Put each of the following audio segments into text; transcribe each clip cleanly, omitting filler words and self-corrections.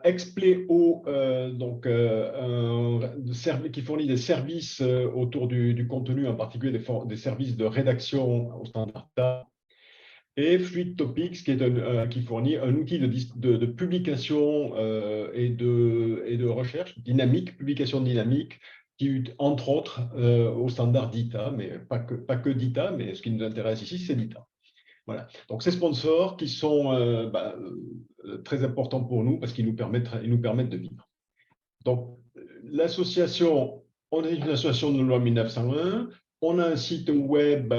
Expleo, qui fournit des services autour du contenu, en particulier des services de rédaction au standard data. Et Fluid Topics, qui fournit un outil de publication et de recherche dynamique, publication dynamique, qui, entre autres, au standard DITA, mais pas que DITA, mais ce qui nous intéresse ici, c'est DITA. Voilà. Donc, ces sponsors qui sont très importants pour nous parce qu'ils nous permettent de vivre. Donc, l'association, on est une association de loi 1901. On a un site web,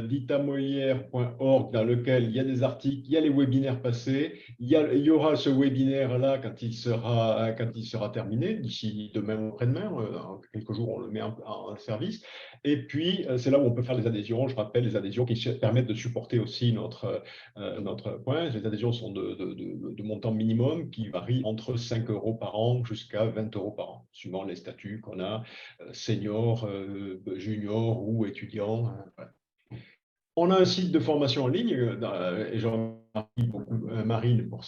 ditamoyer.org, dans lequel il y a des articles, il y a les webinaires passés, il y aura ce webinaire-là quand il sera terminé, d'ici demain ou après-demain, en quelques jours, on le met en service. Et puis, c'est là où on peut faire les adhésions. Je rappelle, les adhésions qui permettent de supporter aussi notre point. Les adhésions sont de montant minimum qui varie entre 5 € par an jusqu'à 20 € par an, suivant les statuts qu'on a, senior, junior ou étudiant. Voilà. On a un site de formation en ligne, et je remercie beaucoup Marine pour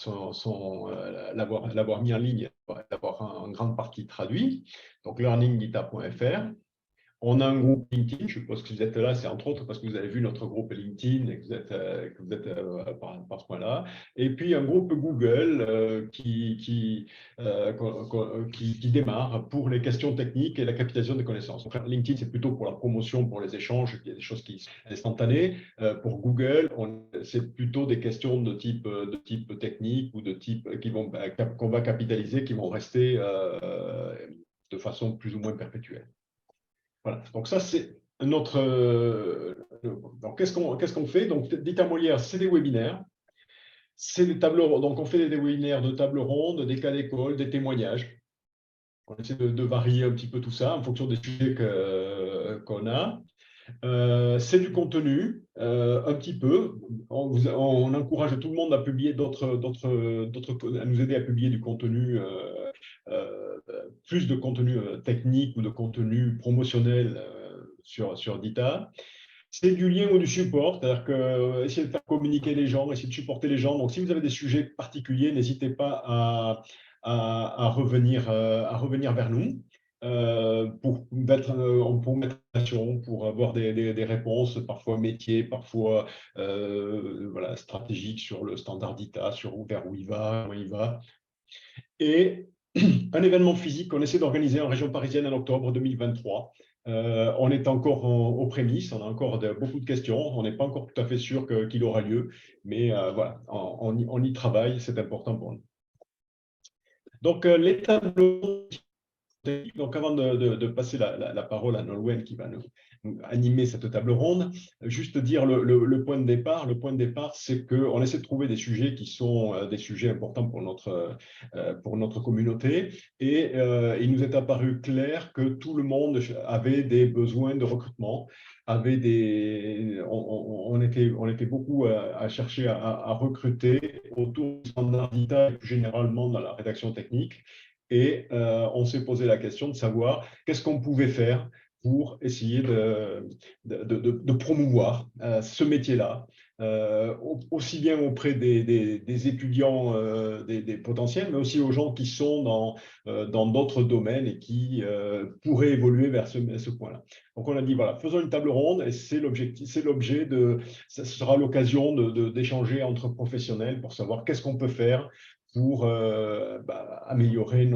l'avoir mis en ligne, d'avoir en grande partie traduit, donc learningdita.fr. On a un groupe LinkedIn, je suppose que vous êtes là, c'est entre autres parce que vous avez vu notre groupe LinkedIn et que vous êtes par ce point-là. Et puis un groupe Google qui démarre pour les questions techniques et la capitalisation des connaissances. Donc, LinkedIn, c'est plutôt pour la promotion, pour les échanges, il y a des choses qui sont instantanées. Pour Google, c'est plutôt des questions de type technique ou de type qu'on va capitaliser, qui vont rester de façon plus ou moins perpétuelle. Voilà. Donc ça, c'est notre... donc, qu'est-ce qu'on fait? Donc, Dita Molière, c'est des webinaires. C'est des tables rondes. Donc, on fait des webinaires de tables rondes, des cas d'école, des témoignages. On essaie de varier un petit peu tout ça en fonction des sujets qu'on a. C'est du contenu, un petit peu. On encourage tout le monde à publier à nous aider à publier du contenu, plus de contenu technique ou de contenu promotionnel sur Dita. C'est du lien ou du support, c'est-à-dire que essayer de faire communiquer les gens, essayer de supporter les gens. Donc, si vous avez des sujets particuliers, n'hésitez pas à revenir vers nous. Pour mettre en action, pour avoir des réponses, parfois métiers, parfois voilà, stratégiques sur le standard DITA, vers où il va, comment il va. Et un événement physique qu'on essaie d'organiser en région parisienne en octobre 2023. On est encore aux prémices, on a encore beaucoup de questions, on n'est pas encore tout à fait sûr qu'il aura lieu, mais voilà, on y travaille, c'est important pour nous. Donc, les tableaux. Donc, avant de passer la parole à Nolwenn qui va nous animer cette table ronde, juste dire le point de départ. Le point de départ, c'est qu'on essaie de trouver des sujets qui sont des sujets importants pour notre communauté. Et il nous est apparu clair que tout le monde avait des besoins de recrutement. On était beaucoup à chercher à recruter autour du standard DITA et plus généralement dans la rédaction technique. Et on s'est posé la question de savoir qu'est-ce qu'on pouvait faire pour essayer de promouvoir ce métier-là, aussi bien auprès des étudiants, des potentiels, mais aussi aux gens qui sont dans d'autres domaines et qui pourraient évoluer vers ce point-là. Donc, on a dit, voilà, faisons une table ronde et c'est l'objet ça sera l'occasion d'échanger entre professionnels pour savoir qu'est-ce qu'on peut faire pour améliorer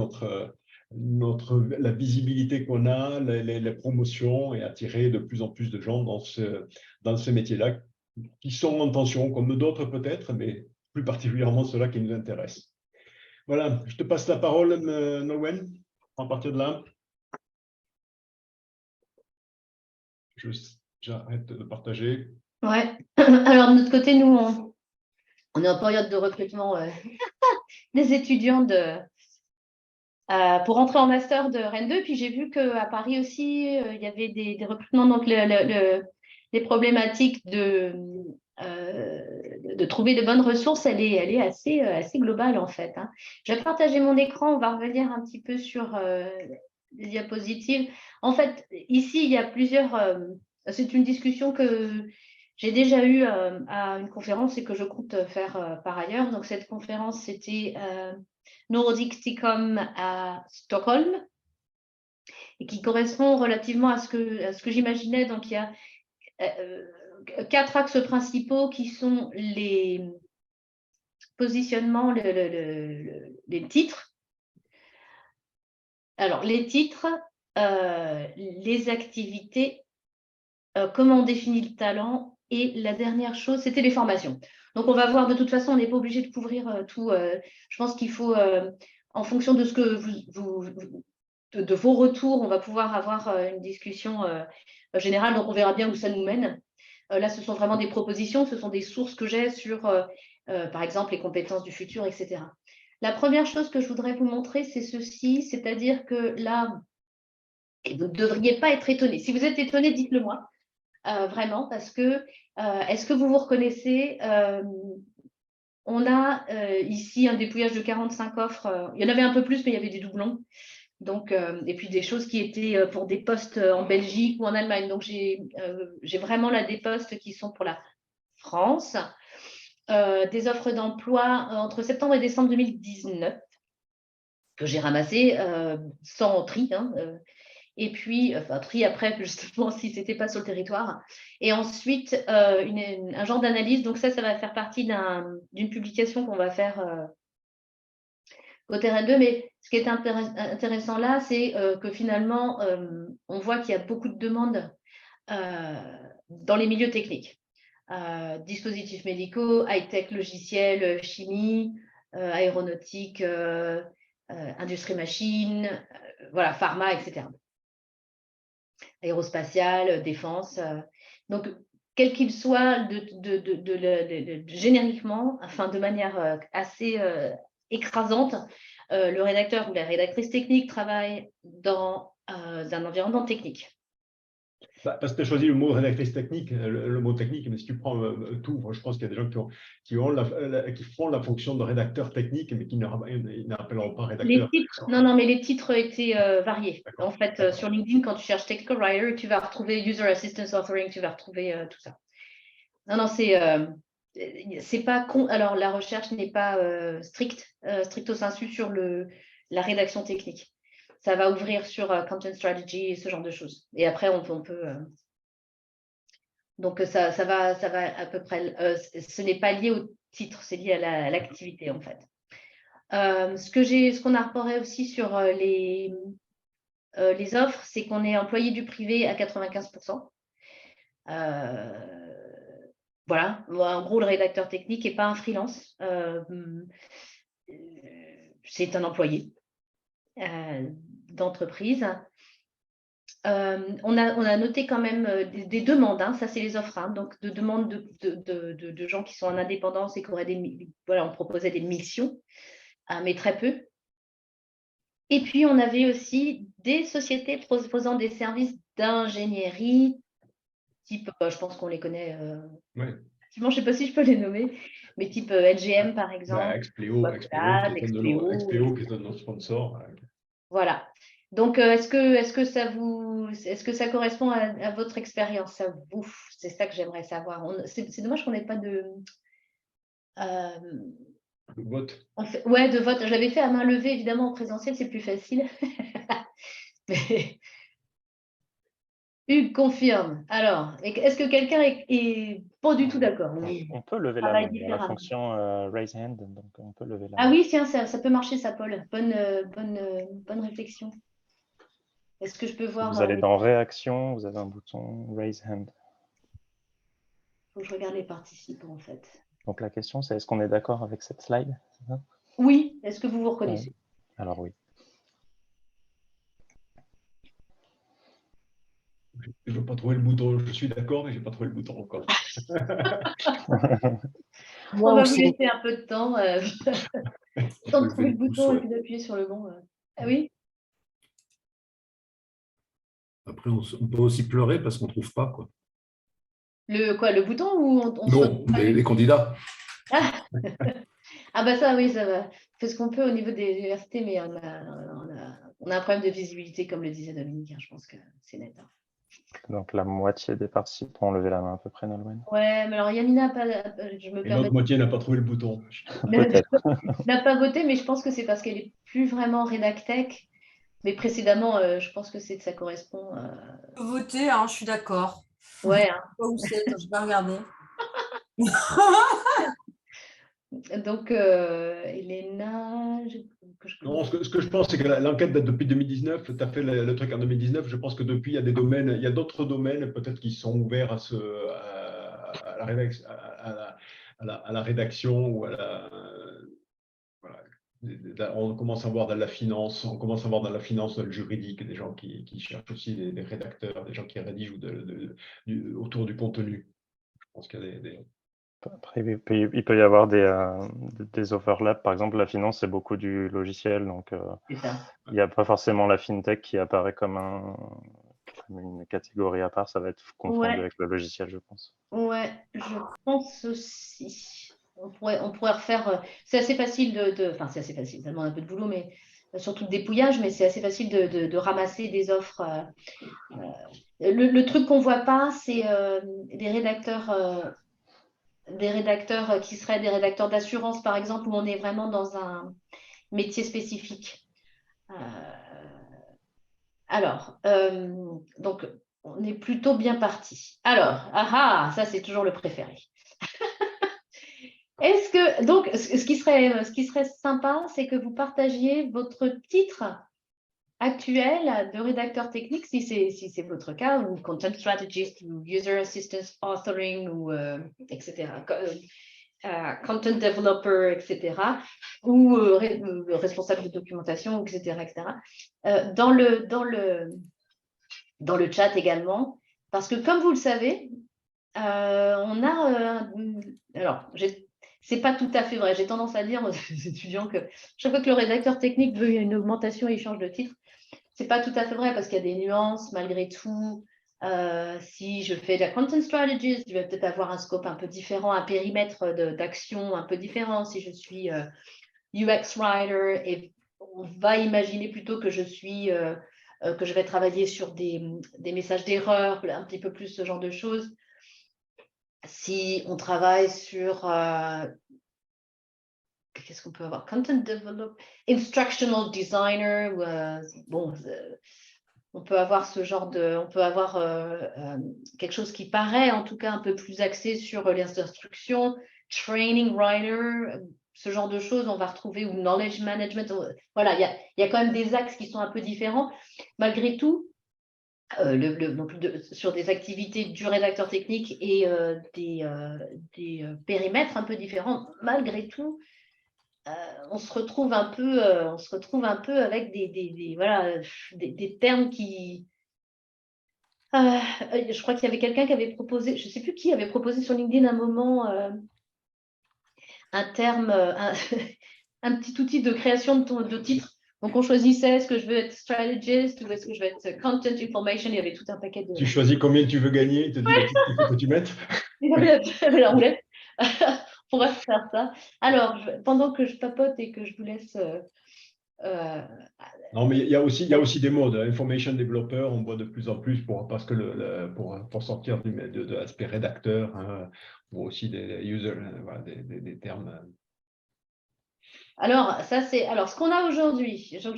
la visibilité qu'on a, les promotions et attirer de plus en plus de gens dans ce métier-là qui sont en tension, comme d'autres peut-être, mais plus particulièrement ceux-là qui nous intéressent. Voilà, je te passe la parole, Nolwenn, à partir de là. J'arrête de partager. Ouais, alors de notre côté, nous, on est en période de recrutement des étudiants pour entrer en master de Rennes 2. Puis j'ai vu qu'à Paris aussi, il y avait des recrutements. Donc, les problématiques de trouver de bonnes ressources, elle est assez globale en fait. Hein. Je vais partager mon écran. On va revenir un petit peu sur les diapositives. En fait, ici, il y a plusieurs… c'est une discussion que j'ai déjà eu à une conférence et que je compte faire par ailleurs. Donc, cette conférence, c'était Nordic STICOM à Stockholm et qui correspond relativement à ce que j'imaginais. Donc, il y a 4 axes principaux qui sont les positionnements, les titres. Alors, les titres, les activités, comment on définit le talent et la dernière chose, c'était les formations. Donc, on va voir, de toute façon, on n'est pas obligé de couvrir tout. Je pense qu'il faut, en fonction de ce que de vos retours, on va pouvoir avoir une discussion générale. Donc, on verra bien où ça nous mène. Là, ce sont vraiment des propositions, ce sont des sources que j'ai sur, par exemple, les compétences du futur, etc. La première chose que je voudrais vous montrer, c'est ceci, c'est-à-dire que là, et vous ne devriez pas être étonné. Si vous êtes étonné, dites-le moi, vraiment, parce que est-ce que vous vous reconnaissez on a ici un dépouillage de 45 offres. Il y en avait un peu plus, mais il y avait des doublons. Donc, et puis des choses qui étaient pour des postes en Belgique ou en Allemagne. Donc, j'ai vraiment là des postes qui sont pour la France. Des offres d'emploi entre septembre et décembre 2019 que j'ai ramassées sans tri. Et puis, enfin, tri après, justement, si ce n'était pas sur le territoire. Et ensuite, un genre d'analyse. Donc, ça va faire partie d'une publication qu'on va faire au terrain 2. Mais ce qui est intéressant là, c'est que finalement, on voit qu'il y a beaucoup de demandes dans les milieux techniques. Dispositifs médicaux, high-tech, logiciels, chimie, aéronautique, industrie machine, voilà, pharma, etc. Aérospatiale, défense. Donc, quel qu'il soit, génériquement, enfin de manière assez écrasante, le rédacteur ou la rédactrice technique travaille dans un environnement technique. Parce que tu as choisi le mot rédactrice technique, le mot technique, mais si tu prends tout, je pense qu'il y a des gens qui font la fonction de rédacteur technique, mais qui n'appelleront pas rédacteur. Les titres, non, mais les titres étaient variés. En fait, sur LinkedIn, quand tu cherches Technical Writer, tu vas retrouver User Assistance Authoring, tu vas retrouver tout ça. Non, c'est pas con. Alors, la recherche n'est pas stricto sensu sur la rédaction technique. Ça va ouvrir sur Content Strategy et ce genre de choses. Et après, on peut. Donc, ça va à peu près. Ce n'est pas lié au titre, c'est lié à l'activité, en fait. Ce qu'on a reporté aussi sur les offres, c'est qu'on est employé du privé à 95%. Voilà, en gros, le rédacteur technique n'est pas un freelance, c'est un employé d'entreprise. On a noté quand même des demandes, ça c'est les offres, donc de demandes de gens qui sont en indépendance et qui auraient voilà, on proposait des missions, mais très peu. Et puis, on avait aussi des sociétés proposant des services d'ingénierie, type, je pense qu'on les connaît. Ouais. Je ne sais pas si je peux les nommer, mais type LGM, par exemple. Expléo qui donne notre sponsor. Voilà. Donc, est-ce que ça correspond à votre expérience, à vous? C'est ça que j'aimerais savoir. C'est dommage qu'on n'ait pas de vote. Ouais, de vote. Je l'avais fait à main levée, évidemment, en présentiel, c'est plus facile. Mais Hugues confirme. Alors, est-ce que quelqu'un est pas du tout d'accord? On peut lever la main. Il y a la fonction raise hand, donc on peut lever la main. Ah oui, tiens, ça peut marcher, ça, Paul. Bonne réflexion. Est-ce que je peux voir... Vous allez dans réaction, vous avez un bouton raise hand. Il faut que je regarde les participants, en fait. Donc la question, c'est est-ce qu'on est d'accord avec cette slide? Oui. Est-ce que vous vous reconnaissez? Oui. Alors oui. Je ne veux pas trouver le bouton. Je suis d'accord, mais je n'ai pas trouvé le bouton encore. On va vous laisser un peu de temps. Tant de trouver le bouton et puis d'appuyer sur le bon. Ah oui? Après, on peut aussi pleurer parce qu'on ne trouve pas, quoi. Le bouton ou on Non, les candidats. Ah bah ça, oui, ça va. Fait ce qu'on peut au niveau des universités, mais on a un problème de visibilité, comme le disait Dominique. Je pense que c'est net. Donc la moitié des participants ont levé la main à peu près, Nolwenn. Ouais, mais alors Yamina, je me Et permets l'autre moitié n'a pas trouvé le bouton. Peut-être. n'a pas voté, mais je pense que c'est parce qu'elle est plus vraiment rédactech. Mais précédemment, je pense que ça correspond. Voter, hein, je suis d'accord. Ouais, hein. Pas où c'est, je vais regarder. Donc, Elena, Non, ce que je pense, c'est que l'enquête date depuis 2019. Tu as fait le truc en 2019. Je pense que depuis, il y a des domaines, il y a d'autres domaines peut-être qui sont ouverts à la rédaction ou voilà. On commence à voir dans la finance, on commence à voir dans la finance, dans le juridique, des gens qui cherchent aussi des rédacteurs, des gens qui rédigent autour du contenu. Je pense qu'il y a des... Après, il peut y avoir des overlaps. Par exemple, la finance, c'est beaucoup du logiciel. Donc, c'est ça. il n'y a pas forcément la fintech qui apparaît comme une catégorie à part. Ça va être confondu avec le logiciel, je pense. Ouais, je pense aussi. On pourrait refaire. C'est assez facile enfin, c'est assez facile, ça demande un peu de boulot, mais surtout de dépouillage, mais c'est assez facile de ramasser des offres. Le truc qu'on ne voit pas, c'est des rédacteurs qui seraient des rédacteurs d'assurance, par exemple, où on est vraiment dans un métier spécifique. Alors, donc, on est plutôt bien parti. Alors, ça c'est toujours le préféré. Est-ce que, donc, ce qui serait sympa, c'est que vous partagiez votre titre actuel de rédacteur technique, si c'est votre cas, ou content strategist, ou user assistance authoring, ou etc. Content developer, etc. Ou responsable de documentation, etc. Dans le chat également, parce que comme vous le savez, on a... alors, c'est pas tout à fait vrai. J'ai tendance à dire aux étudiants que chaque fois que le rédacteur technique veut une augmentation, il change de titre. C'est pas tout à fait vrai parce qu'il y a des nuances malgré tout. Si je fais de la content strategist, je vais peut-être avoir un scope un peu différent, un périmètre d'action un peu différent. Si je suis UX writer, et on va imaginer plutôt que je vais travailler sur des messages d'erreur, un petit peu plus ce genre de choses. Si on travaille sur qu'est-ce qu'on peut avoir? Content develop, instructional designer, on peut avoir on peut avoir quelque chose qui paraît en tout cas un peu plus axé sur les instructions, training writer, ce genre de choses, on va retrouver, ou knowledge management. Voilà, il y a quand même des axes qui sont un peu différents. Malgré tout, sur des activités du rédacteur technique et des périmètres un peu différents, malgré tout, on se retrouve un peu avec des termes qui... je crois qu'il y avait quelqu'un qui avait proposé, je ne sais plus qui avait proposé sur LinkedIn à un moment un terme, un petit outil de création de titre. Donc, on choisissait, est-ce que je veux être strategist ou est-ce que je veux être content information? Il y avait tout un paquet de... Tu choisis combien tu veux gagner, il te dit le titre qu'il faut que tu mettes. Il y avait la roulette. On va faire ça. Alors, pendant que je papote et que je vous laisse... Non, mais il y a aussi des modes. Information developer, on voit de plus en plus parce que pour sortir de l'aspect rédacteur, hein, ou aussi des users, voilà, des termes. Alors, ce qu'on a aujourd'hui. Je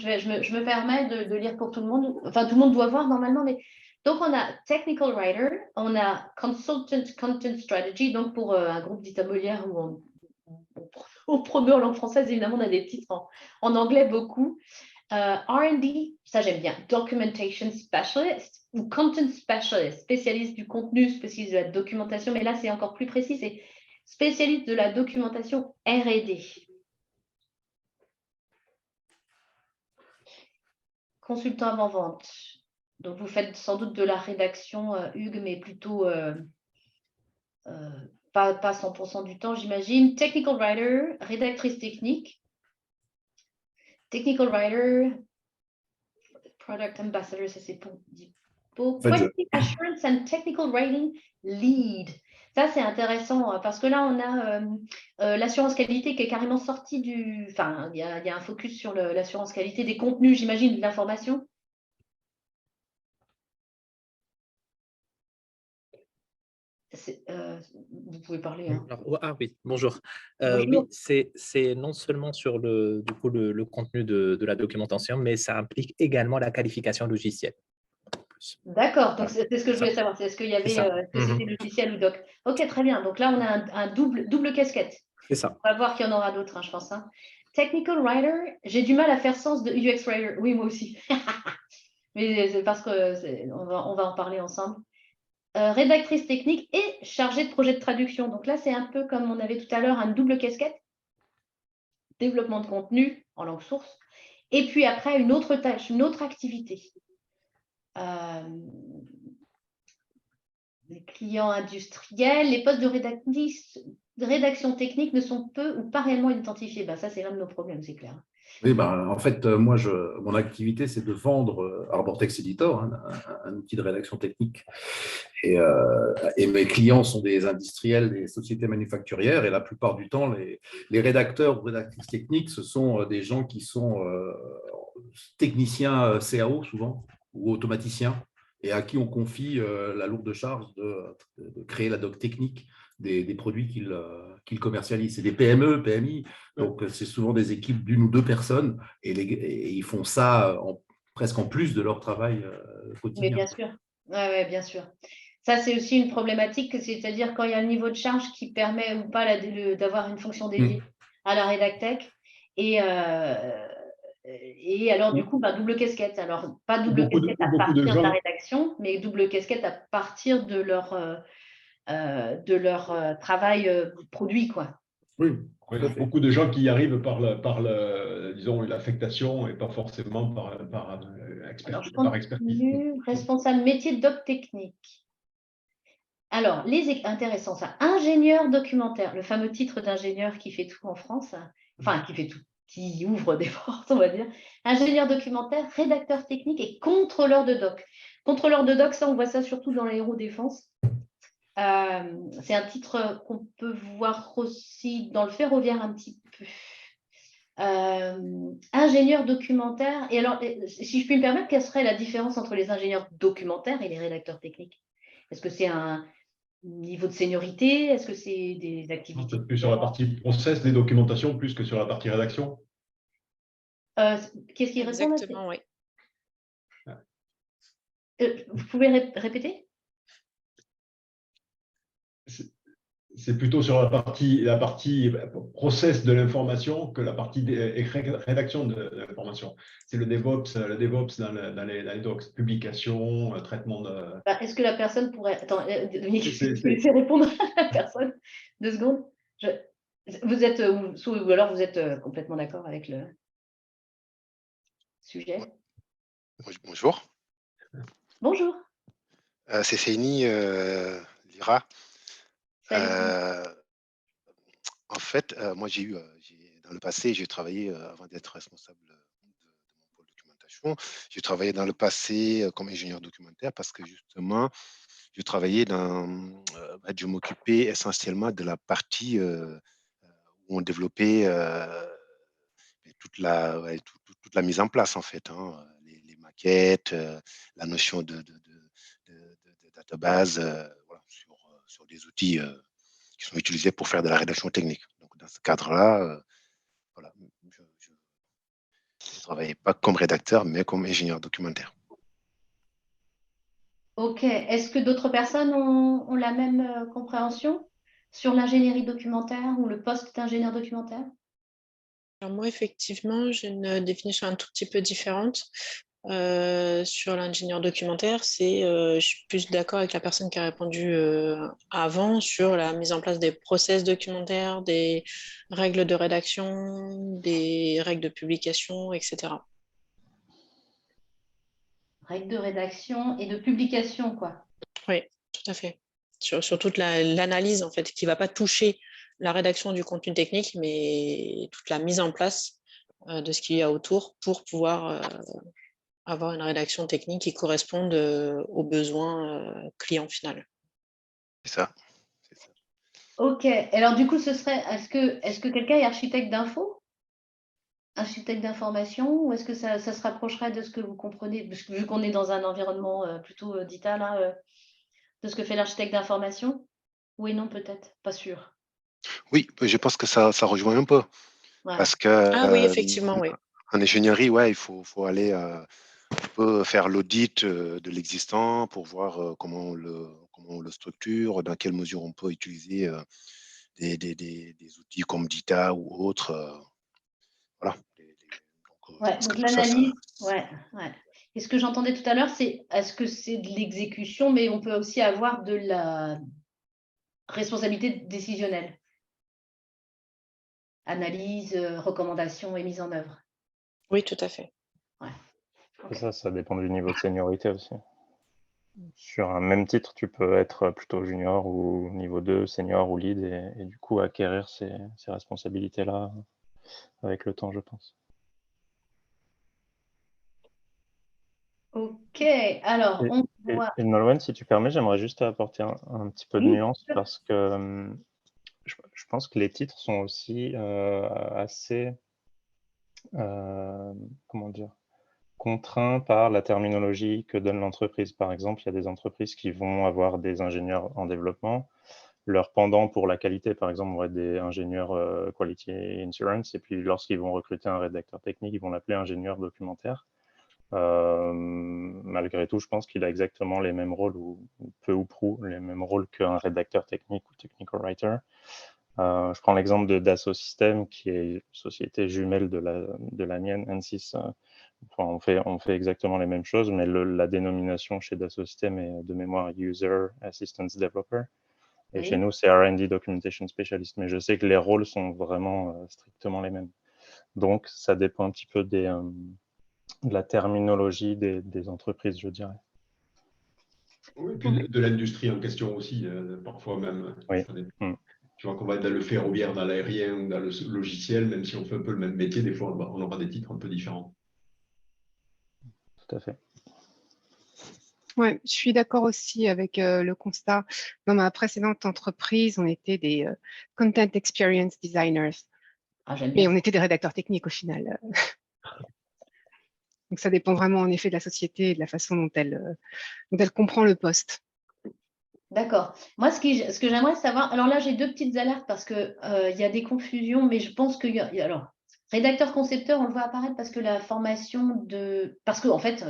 me permets de lire pour tout le monde. Enfin, tout le monde doit voir normalement, mais donc on a technical writer, on a consultant content strategy, donc pour un groupe d'Ita Molière où on promeut en langue française, évidemment, on a des titres en anglais beaucoup. R&D, ça j'aime bien. Documentation specialist ou content specialist, spécialiste du contenu, spécialiste de la documentation, mais là c'est encore plus précis, c'est spécialiste de la documentation R&D. Consultant avant-vente. Donc, vous faites sans doute de la rédaction, Hugues, mais plutôt pas 100% du temps, j'imagine. Technical writer, rédactrice technique. Technical writer, product ambassador, ça c'est pour quality assurance and technical writing lead. Ça, c'est intéressant parce que là, on a l'assurance qualité qui est carrément sortie du... Enfin, il y a un focus sur l'assurance qualité des contenus, j'imagine, de l'information. vous pouvez parler. Hein. Ah oui, bonjour. Bonjour. Oui, c'est non seulement sur le contenu de la documentation, mais ça implique également la qualification logicielle. D'accord, donc Voilà, c'est ce que je ça. voulais savoir, c'est est-ce qu'il y C'est avait, ça. est-ce que c'était logiciel ou doc? Ok, très bien, donc là on a un double casquette. C'est ça. On va voir qu'il y en aura d'autres, hein, je pense. Hein. Technical writer, j'ai du mal à faire sens de UX writer. Oui, moi aussi. Mais c'est parce qu'on va en parler ensemble. Rédactrice technique et chargée de projet de traduction. Donc là, c'est un peu comme on avait tout à l'heure, un double casquette. Développement de contenu en langue source. Et puis après, une autre tâche, une autre activité. Les clients industriels, les postes de rédaction technique ne sont peu ou pas réellement identifiés. Ben, ça, c'est l'un de nos problèmes, c'est clair. Oui, en fait, moi, mon activité, c'est de vendre Arbor Text Editor, hein, un outil de rédaction technique. Et mes clients sont des industriels, des sociétés manufacturières. Et la plupart du temps, les rédacteurs ou rédactrices techniques, ce sont des gens qui sont techniciens CAO, souvent, ou automaticiens, et à qui on confie la lourde charge de créer la doc technique des produits qu'ils commercialisent. C'est des PME, PMI, donc c'est souvent des équipes d'une ou deux personnes, et ils font ça presque en plus de leur travail quotidien. Mais bien sûr, ouais, bien sûr. Ça, c'est aussi une problématique, c'est-à-dire quand il y a un niveau de charge qui permet ou pas d'avoir une fonction dédiée à la rédactech. Et alors, du coup, double casquette. Alors, pas double casquette à partir de la rédaction, mais double casquette à partir de leur travail produit, quoi. Oui, beaucoup de gens qui y arrivent par disons, l'affectation et pas forcément par expertise. Responsable métier de doc technique. Alors, intéressant ça. Ingénieur documentaire, le fameux titre d'ingénieur qui fait tout en France, enfin qui fait tout, qui ouvre des portes, on va dire. Ingénieur documentaire, rédacteur technique et contrôleur de doc. Contrôleur de doc, ça, on voit ça surtout dans l'aérodéfense. C'est un titre qu'on peut voir aussi dans le ferroviaire un petit peu. Ingénieur documentaire. Et alors, si je puis me permettre, quelle serait la différence entre les ingénieurs documentaires et les rédacteurs techniques? Est-ce que c'est un niveau de seniorité? Est-ce que c'est des activités? Peut-être plus sur la partie process des documentations plus que sur la partie rédaction. Qu'est-ce qui répond? Exactement, oui. Vous pouvez répéter? C'est plutôt sur la partie process de l'information que la partie rédaction de l'information. C'est le DevOps dans les docs, publication, traitement de… Est-ce que la personne pourrait… Attends, Dominique, laissez répondre à la personne 2 secondes. Vous êtes, ou alors vous êtes complètement d'accord avec le sujet? Bonjour. Bonjour. C'est Seini Lira. En fait, moi, dans le passé, j'ai travaillé, avant d'être responsable de mon pôle documentation, j'ai travaillé dans le passé comme ingénieur documentaire parce que justement, je m'occupais essentiellement de la partie où on développait toute la mise en place, en fait, hein, les maquettes, la notion de database, voilà, sur des outils qui sont utilisés pour faire de la rédaction technique. Donc, dans ce cadre-là, voilà, je ne travaillais pas comme rédacteur, mais comme ingénieur documentaire. Ok. Est-ce que d'autres personnes ont la même compréhension sur l'ingénierie documentaire ou le poste d'ingénieur documentaire? Alors moi, effectivement, j'ai une définition un tout petit peu différente. Sur l'ingénieur documentaire, je suis plus d'accord avec la personne qui a répondu avant sur la mise en place des process documentaires, des règles de rédaction, des règles de publication, etc. Règles de rédaction et de publication, quoi. Oui, tout à fait. Sur toute l'analyse, en fait, qui ne va pas toucher la rédaction du contenu technique, mais toute la mise en place de ce qu'il y a autour pour pouvoir avoir une rédaction technique qui corresponde aux besoins client final. C'est ça. Ok. Alors, du coup, est-ce que quelqu'un est architecte d'info? Architecte d'information, ou est-ce que ça se rapprocherait de ce que vous comprenez, parce que vu qu'on est dans un environnement plutôt DITA, là, de ce que fait l'architecte d'information? Oui, non, peut-être, pas sûr. Oui, je pense que ça rejoint un peu. Ouais. Parce que Ah oui, effectivement, oui. en ingénierie, ouais, il faut aller un peu faire l'audit de l'existant pour voir comment on le structure, dans quelle mesure on peut utiliser des outils comme Dita ou autres. Voilà. Donc, je Ouais, pense que donc tout ça, l'analyse, ouais. Et ce que j'entendais tout à l'heure, c'est est-ce que c'est de l'exécution, mais on peut aussi avoir de la responsabilité décisionnelle. Analyse, recommandation et mise en œuvre. Oui, tout à fait. Ouais. C'est Ok. ça dépend du niveau de seniorité aussi. Sur un même titre, tu peux être plutôt junior ou niveau 2, senior ou lead, et du coup acquérir ces responsabilités-là avec le temps, je pense. Ok, alors on voit. Et Nolwenn, si tu permets, j'aimerais juste apporter un petit peu de Oui. nuance parce que je pense que les titres sont aussi assez, comment dire, contraints par la terminologie que donne l'entreprise. Par exemple, il y a des entreprises qui vont avoir des ingénieurs en développement. Leur pendant pour la qualité, par exemple, vont être des ingénieurs quality insurance. Et puis, lorsqu'ils vont recruter un rédacteur technique, ils vont l'appeler ingénieur documentaire. Malgré tout, je pense qu'il a exactement les mêmes rôles, ou peu ou prou les mêmes rôles qu'un rédacteur technique ou technical writer. Je prends l'exemple de Dassault Systèmes, qui est une société jumelle de la mienne, Ansys. Enfin, on fait exactement les mêmes choses, mais la dénomination chez Dassault Systèmes est de mémoire User Assistance Developer. Et Oui. chez nous, c'est R&D Documentation Specialist. Mais je sais que les rôles sont vraiment strictement les mêmes. Donc, ça dépend un petit peu de la terminologie des entreprises, je dirais. Oui, et puis de l'industrie en question aussi, parfois même. Oui. Tu vois qu'on va être dans le ferroviaire, dans l'aérien ou dans le logiciel, même si on fait un peu le même métier, des fois on aura des titres un peu différents. Tout à fait. Ouais, je suis d'accord aussi avec le constat. Dans ma précédente entreprise, on était des Content Experience Designers. Ah, j'aime Mais bien. on était des rédacteurs techniques au final. Donc ça dépend vraiment en effet de la société et de la façon dont elle comprend le poste. D'accord. Moi, ce que j'aimerais savoir, alors là, j'ai deux petites alertes parce que il y a des confusions, mais je pense qu'il y a, alors, rédacteur-concepteur, on le voit apparaître parce que la formation de, parce que en fait,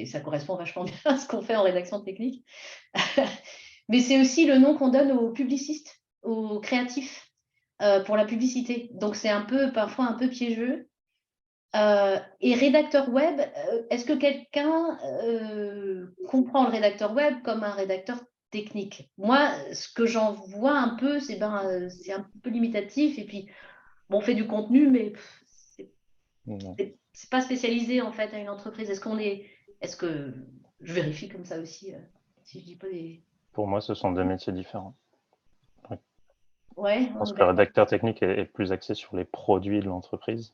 ça correspond vachement bien à ce qu'on fait en rédaction technique, mais c'est aussi le nom qu'on donne aux publicistes, aux créatifs pour la publicité. Donc c'est parfois un peu piégeux. Et rédacteur web, est-ce que quelqu'un comprend le rédacteur web comme un rédacteur technique? Moi, ce que j'en vois un peu, c'est un peu limitatif. Et puis, bon, on fait du contenu, mais c'est pas spécialisé en fait à une entreprise. Est-ce que je vérifie comme ça aussi, si je dis pas des. Pour moi, ce sont deux métiers différents. Oui. Ouais, Je pense que le rédacteur technique est plus axé sur les produits de l'entreprise,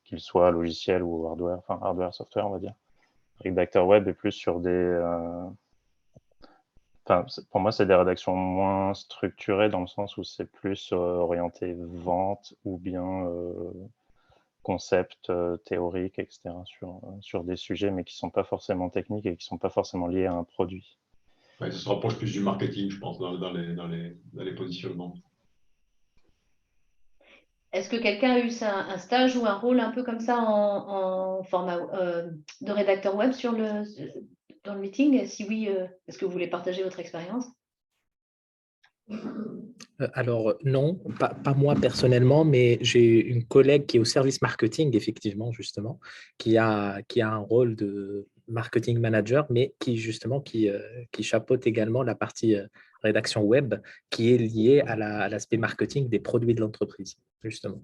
qu'il soit logiciel ou hardware, enfin hardware, software, on va dire. Le rédacteur web est plus sur des... pour moi, c'est des rédactions moins structurées dans le sens où c'est plus orienté vente ou bien concept théorique, etc. sur des sujets, mais qui ne sont pas forcément techniques et qui ne sont pas forcément liés à un produit. Ouais, ça se rapproche plus du marketing, je pense, dans les positionnements. Est-ce que quelqu'un a eu un stage ou un rôle un peu comme ça en format de rédacteur web dans le meeting? Si oui, est-ce que vous voulez partager votre expérience? Alors non, pas moi personnellement, mais j'ai une collègue qui est au service marketing, effectivement, justement, qui a un rôle de marketing manager, mais qui chapeaute également la partie rédaction web, qui est liée à l'aspect marketing des produits de l'entreprise, justement.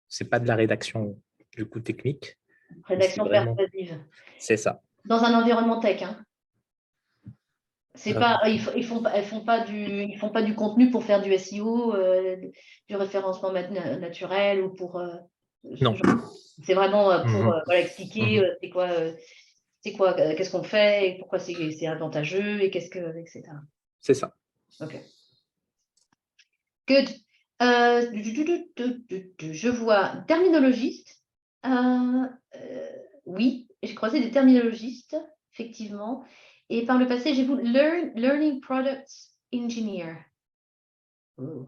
C'est pas de la rédaction du coup technique. Rédaction Vraiment... persuasive. C'est ça. Dans un environnement tech, hein. C'est Ah. pas, ils font pas du contenu pour faire du SEO, du référencement naturel ou pour. Non. C'est vraiment pour expliquer c'est quoi, qu'est-ce qu'on fait et pourquoi c'est avantageux et etc. C'est ça. Ok. Good. Je vois terminologiste. Oui, j'ai croisé des terminologistes, effectivement. Et par le passé, j'ai vu Learning Products Engineer. Oh.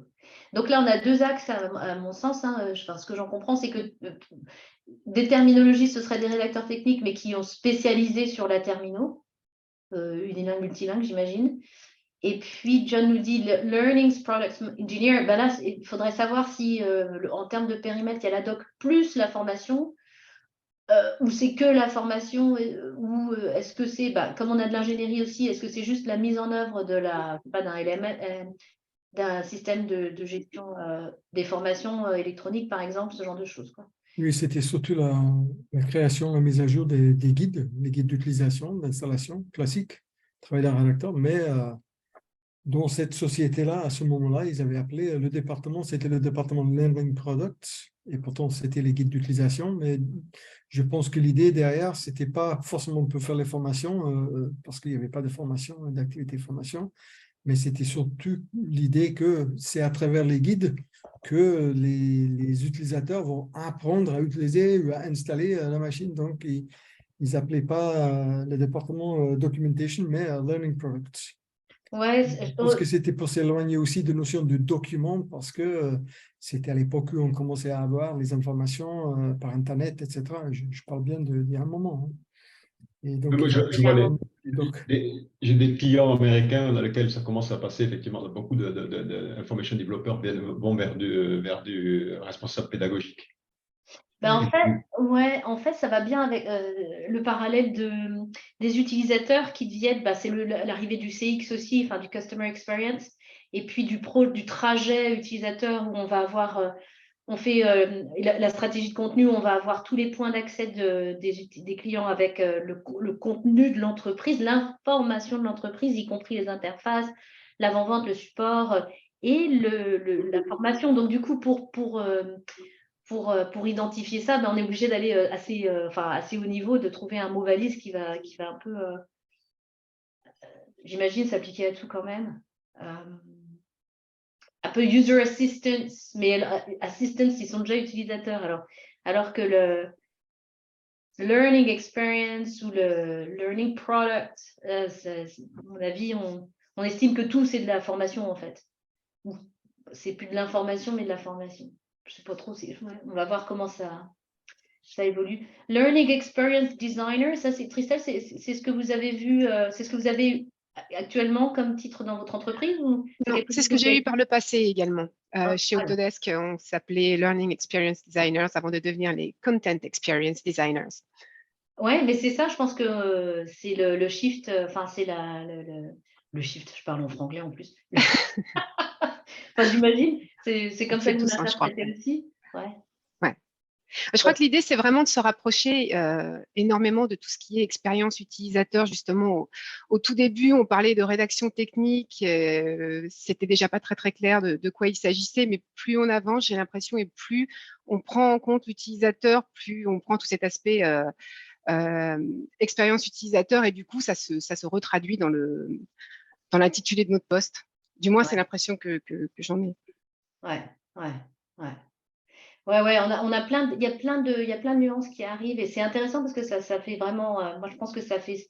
Donc là, on a deux axes à mon sens. Hein. Enfin, ce que j'en comprends, c'est que des terminologies, ce seraient des rédacteurs techniques, mais qui ont spécialisé sur la termino, unilingue, multilingue, j'imagine. Et puis, John nous dit Learning Products Engineer. Ben là, il faudrait savoir si, en termes de périmètre, il y a la doc plus la formation, ou c'est que la formation, ou est-ce que c'est, comme on a de l'ingénierie aussi, est-ce que c'est juste la mise en œuvre de d'un LMS, d'un système de gestion des formations électroniques, par exemple, ce genre de choses, quoi. Oui, c'était surtout la création, la mise à jour des guides, les guides d'utilisation, d'installation classique, travail d'un rédacteur, mais dans cette société-là, à ce moment-là, ils avaient appelé le département, c'était le département de Learning Products, et pourtant c'était les guides d'utilisation, mais je pense que l'idée derrière, c'était pas forcément pour faire les formations, parce qu'il n'y avait pas de formation, d'activité de formation, mais c'était surtout l'idée que c'est à travers les guides que les utilisateurs vont apprendre à utiliser ou à installer la machine. Donc, ils n'appelaient pas le département Documentation, mais Learning Products. Ouais, Je pense que c'était pour s'éloigner aussi de notion de document, parce que c'était à l'époque où on commençait à avoir les informations par Internet, etc. Je parle bien d'il y a un moment. Hein. Et donc, moi, j'ai des clients américains dans lesquels ça commence à passer, effectivement, beaucoup d'information développeurs vont vers du responsable pédagogique. En fait, ça va bien avec le parallèle des utilisateurs qui deviennent, c'est l'arrivée du CX aussi, enfin du Customer Experience, et puis du trajet utilisateur où on va avoir, on fait la stratégie de contenu, on va avoir tous les points d'accès des clients avec le contenu de l'entreprise, l'information de l'entreprise, y compris les interfaces, l'avant-vente, le support et la formation. Donc du coup, pour identifier ça, on est obligé d'aller assez haut niveau, de trouver un mot valise qui va un peu, j'imagine, s'appliquer à tout quand même. Un peu user assistance, mais assistance, ils sont déjà utilisateurs. Alors que le learning experience ou le learning product, à mon avis, on estime que tout, c'est de la formation, en fait. C'est plus de l'information, mais de la formation. Je ne sais pas trop, on va voir comment ça évolue. Learning Experience Designer, ça c'est Christelle, c'est ce que vous avez vu, c'est ce que vous avez actuellement comme titre dans votre entreprise ou c'est ce que j'ai eu par le passé également. Chez Autodesk, on s'appelait Learning Experience Designers avant de devenir les Content Experience Designers. Ouais, mais c'est ça, je pense que c'est le shift, enfin c'est le shift, je parle en franglais en plus. Enfin, j'imagine, c'est comme ça que vous l'interprétez aussi. Ouais. Je crois que l'idée, c'est vraiment de se rapprocher énormément de tout ce qui est expérience utilisateur. Justement, au tout début, on parlait de rédaction technique. C'était déjà pas très, très clair de quoi il s'agissait, mais plus on avance, j'ai l'impression, et plus on prend en compte l'utilisateur, plus on prend tout cet aspect expérience utilisateur, et du coup, ça se retraduit dans l'intitulé de notre poste. Du moins, c'est l'impression que j'en ai. Ouais. Ouais, on a il y a plein de nuances qui arrivent et c'est intéressant parce que ça fait vraiment, moi je pense que ça fait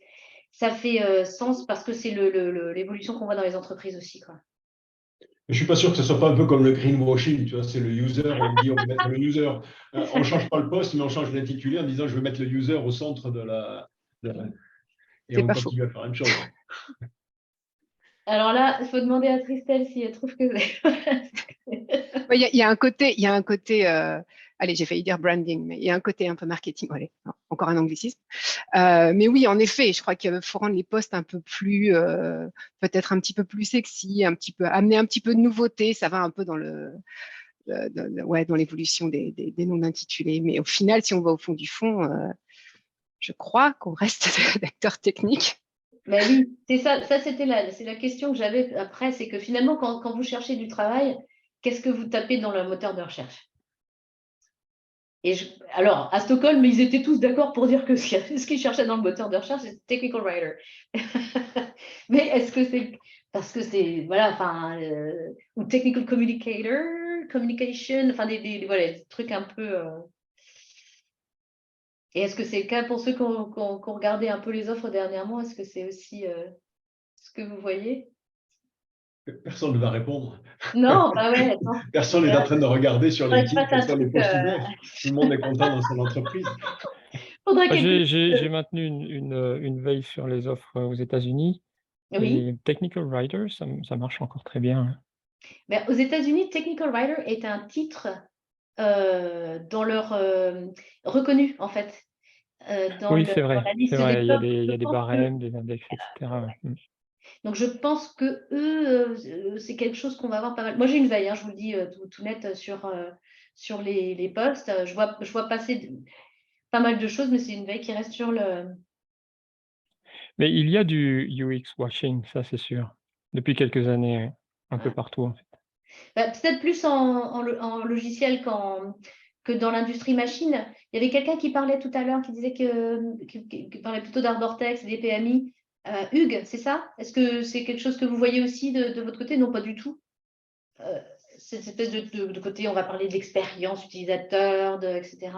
sens parce que c'est l'évolution qu'on voit dans les entreprises aussi, quoi. Je suis pas sûr que ce soit pas un peu comme le greenwashing, tu vois, c'est le user, on dit on va mettre le user, on change pas le poste, mais on change l'intitulé en disant je vais mettre le user au centre et on continue à faire la même chose. Alors là, il faut demander à Christelle si elle trouve que il y a un côté, allez, j'ai failli dire branding, mais il y a un côté un peu marketing. Allez, encore un anglicisme. Mais oui, en effet, je crois qu'il faut rendre les postes un peu plus, peut-être un petit peu plus sexy, amener un petit peu de nouveauté. Ça va un peu dans dans l'évolution des noms d'intitulés. Mais au final, si on va au fond du fond, je crois qu'on reste des rédacteurs techniques. Mais oui, c'est ça c'est la question que j'avais après, c'est que finalement, quand vous cherchez du travail, qu'est-ce que vous tapez dans le moteur de recherche? Et alors, à Stockholm, ils étaient tous d'accord pour dire que ce qu'ils cherchaient dans le moteur de recherche, c'est technical writer. Mais est-ce que c'est parce que c'est, voilà, enfin, ou technical communication, enfin, voilà, des trucs un peu... Et est-ce que c'est le cas pour ceux qui ont regardé un peu les offres dernièrement? Est-ce que c'est aussi ce que vous voyez? Personne ne va répondre. Non, bah ouais, non. Personne n'est en train de regarder sur Faudrait que je LinkedIn fasse quels un sont les truc, postes ouverts. Tout le monde est content dans son entreprise. faudrait Moi, quelque j'ai maintenu une veille sur les offres aux États-Unis Oui. et Technical Writer, ça marche encore très bien. Ben, aux États-Unis, Technical Writer est un titre dans leur reconnu, en fait, Oui, c'est dans vrai, la liste c'est des vrai. Il y a top. Je des pense que, barèmes, des index, etc. Mm. donc, je pense que eux, c'est quelque chose qu'on va avoir pas mal. Moi, j'ai une veille, hein, je vous le dis tout net sur les postes. Je vois passer pas mal de choses, mais c'est une veille qui reste sur le. Mais il y a du UX washing, ça c'est sûr. Depuis quelques années, un peu Ouais. partout en fait. Bah, peut-être plus en logiciel que dans l'industrie machine. Il y avait quelqu'un qui parlait tout à l'heure, qui disait qui parlait plutôt d'Arbortex et des PMI. Hugues, c'est ça? Est-ce que c'est quelque chose que vous voyez aussi de votre côté? Non, pas du tout. Cette espèce de côté, on va parler d'expérience utilisateur, etc.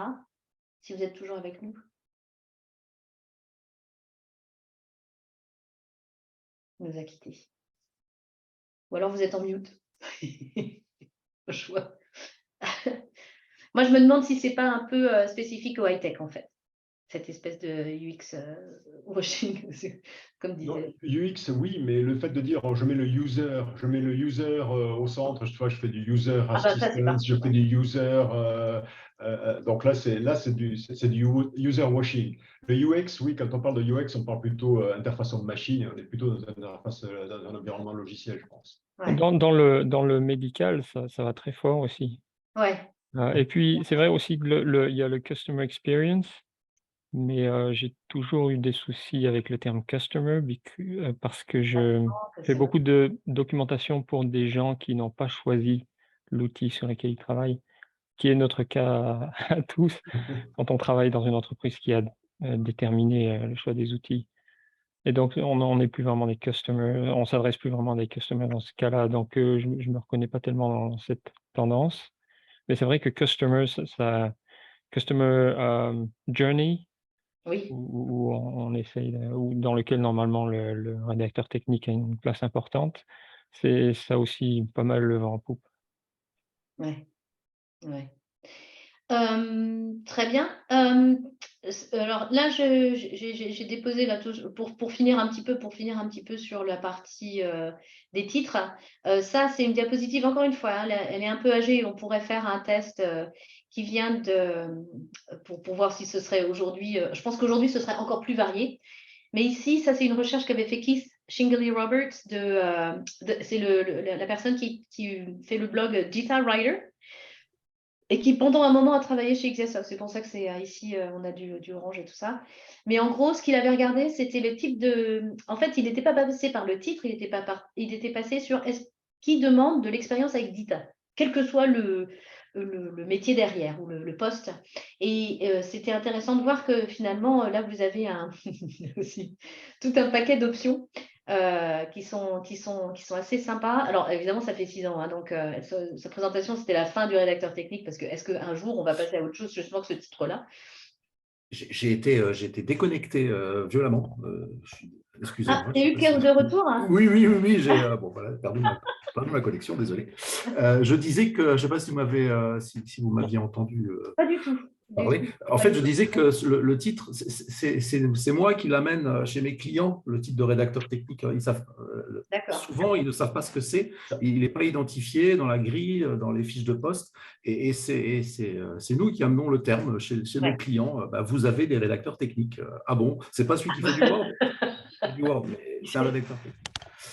Si vous êtes toujours avec nous. Il nous a quittés. Ou alors vous êtes en mute. Au choix. Moi, je me demande si c'est pas un peu spécifique au high-tech, en fait, cette espèce de UX washing, comme Non, disait. UX, oui, mais le fait de dire oh, je mets le user au centre, je fais du user Ah bah ça, c'est assistance, parti. je fais du user. Donc là, c'est du user washing. Le UX, oui, quand on parle de UX, on parle plutôt interface homme-machine, on est plutôt dans une interface, dans un environnement logiciel, je pense. Ouais. Dans le médical, ça va très fort aussi. Ouais. Et puis, c'est vrai aussi que il y a le customer experience, mais j'ai toujours eu des soucis avec le terme customer parce que je fais beaucoup de documentation pour des gens qui n'ont pas choisi l'outil sur lequel ils travaillent, qui est notre cas à tous quand on travaille dans une entreprise qui a déterminé le choix des outils. Et donc, on n'est plus vraiment des customers, on s'adresse plus vraiment à des customers dans ce cas-là. Donc, je ne me reconnais pas tellement dans cette tendance. Mais c'est vrai que customer journey, Oui. où on essaye, ou dans lequel normalement le rédacteur technique a une place importante, c'est ça aussi pas mal le vent en poupe. Ouais. Ouais. Très bien. Alors là, j'ai déposé là pour finir un petit peu sur la partie des titres. Ça, c'est une diapositive, encore une fois, hein, elle est un peu âgée. On pourrait faire un test qui vient pour voir si ce serait aujourd'hui. Je pense qu'aujourd'hui, ce serait encore plus varié. Mais ici, ça, c'est une recherche qu'avait fait Keith Shingley Roberts. C'est la personne qui fait le blog Guitar Writer. Et qui, pendant un moment, a travaillé chez Exasoft. C'est pour ça que c'est ici, on a du orange et tout ça. Mais en gros, ce qu'il avait regardé, c'était le type de. En fait, il n'était pas passé par le titre, il était passé sur qui demande de l'expérience avec Dita, quel que soit le métier derrière ou le poste. Et c'était intéressant de voir que finalement, là, vous avez aussi tout un paquet d'options. Qui sont assez sympas. Alors évidemment, ça fait 6 ans, hein, donc sa présentation, c'était la fin du rédacteur technique, parce que est-ce qu'un jour, on va passer à autre chose justement que ce titre-là? J'ai été déconnecté violemment. Excusez-moi. Ah, il y a eu de retour, hein? Oui, j'ai bon, voilà, perdu ma connexion, désolé. Je disais que, je ne sais pas si vous m'aviez entendu Pas du tout. parler. En fait, je disais que le titre, c'est moi qui l'amène chez mes clients, le titre de rédacteur technique. Souvent, ils ne savent pas ce que c'est. Il n'est pas identifié dans la grille, dans les fiches de poste. Et c'est nous qui amenons le terme chez nos clients. Vous avez des rédacteurs techniques. Ah bon, c'est pas celui qui fait du Word, mais c'est un rédacteur technique.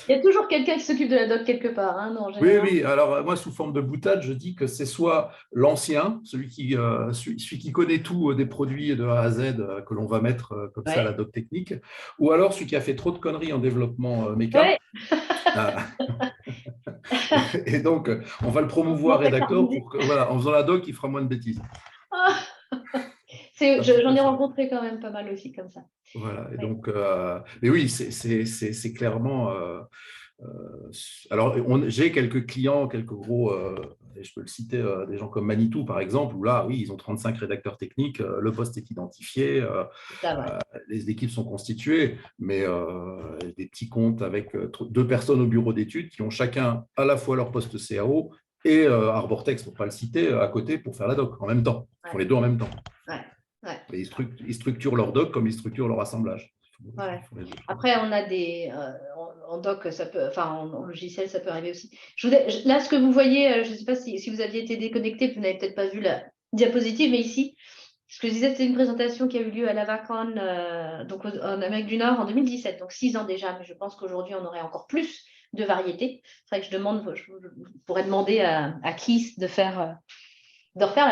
Il y a toujours quelqu'un qui s'occupe de la doc quelque part, hein, non, Oui. Alors, moi, sous forme de boutade, je dis que c'est soit l'ancien, celui qui connaît tout des produits de A à Z que l'on va mettre comme ça à la doc technique, ou alors celui qui a fait trop de conneries en développement méca. Ouais. Et donc, on va le promouvoir rédacteur pour que, voilà, en faisant la doc, il fera moins de bêtises. J'en ai rencontré quand même pas mal aussi comme ça. Voilà, et donc, mais oui, c'est clairement. Alors, j'ai quelques clients, quelques gros et je peux le citer, des gens comme Manitou, par exemple, où là, oui, ils ont 35 rédacteurs techniques, le poste est identifié, les équipes sont constituées, mais des petits comptes avec 2 personnes au bureau d'études qui ont chacun à la fois leur poste CAO et Arbortex, pour ne pas le citer, à côté pour faire la doc en même temps. Ils font les deux en même temps. Et ils structurent leur doc comme ils structurent leur assemblage. Après, on a des en doc, ça peut, enfin en logiciel, ça peut arriver aussi. Là, ce que vous voyez, je ne sais pas si vous aviez été déconnecté, vous n'avez peut-être pas vu la diapositive, mais ici, ce que je disais, c'était une présentation qui a eu lieu à l'Avacon, donc en Amérique du Nord en 2017, donc 6 ans déjà, mais je pense qu'aujourd'hui, on aurait encore plus de variétés. C'est vrai que je pourrais demander à Keith de refaire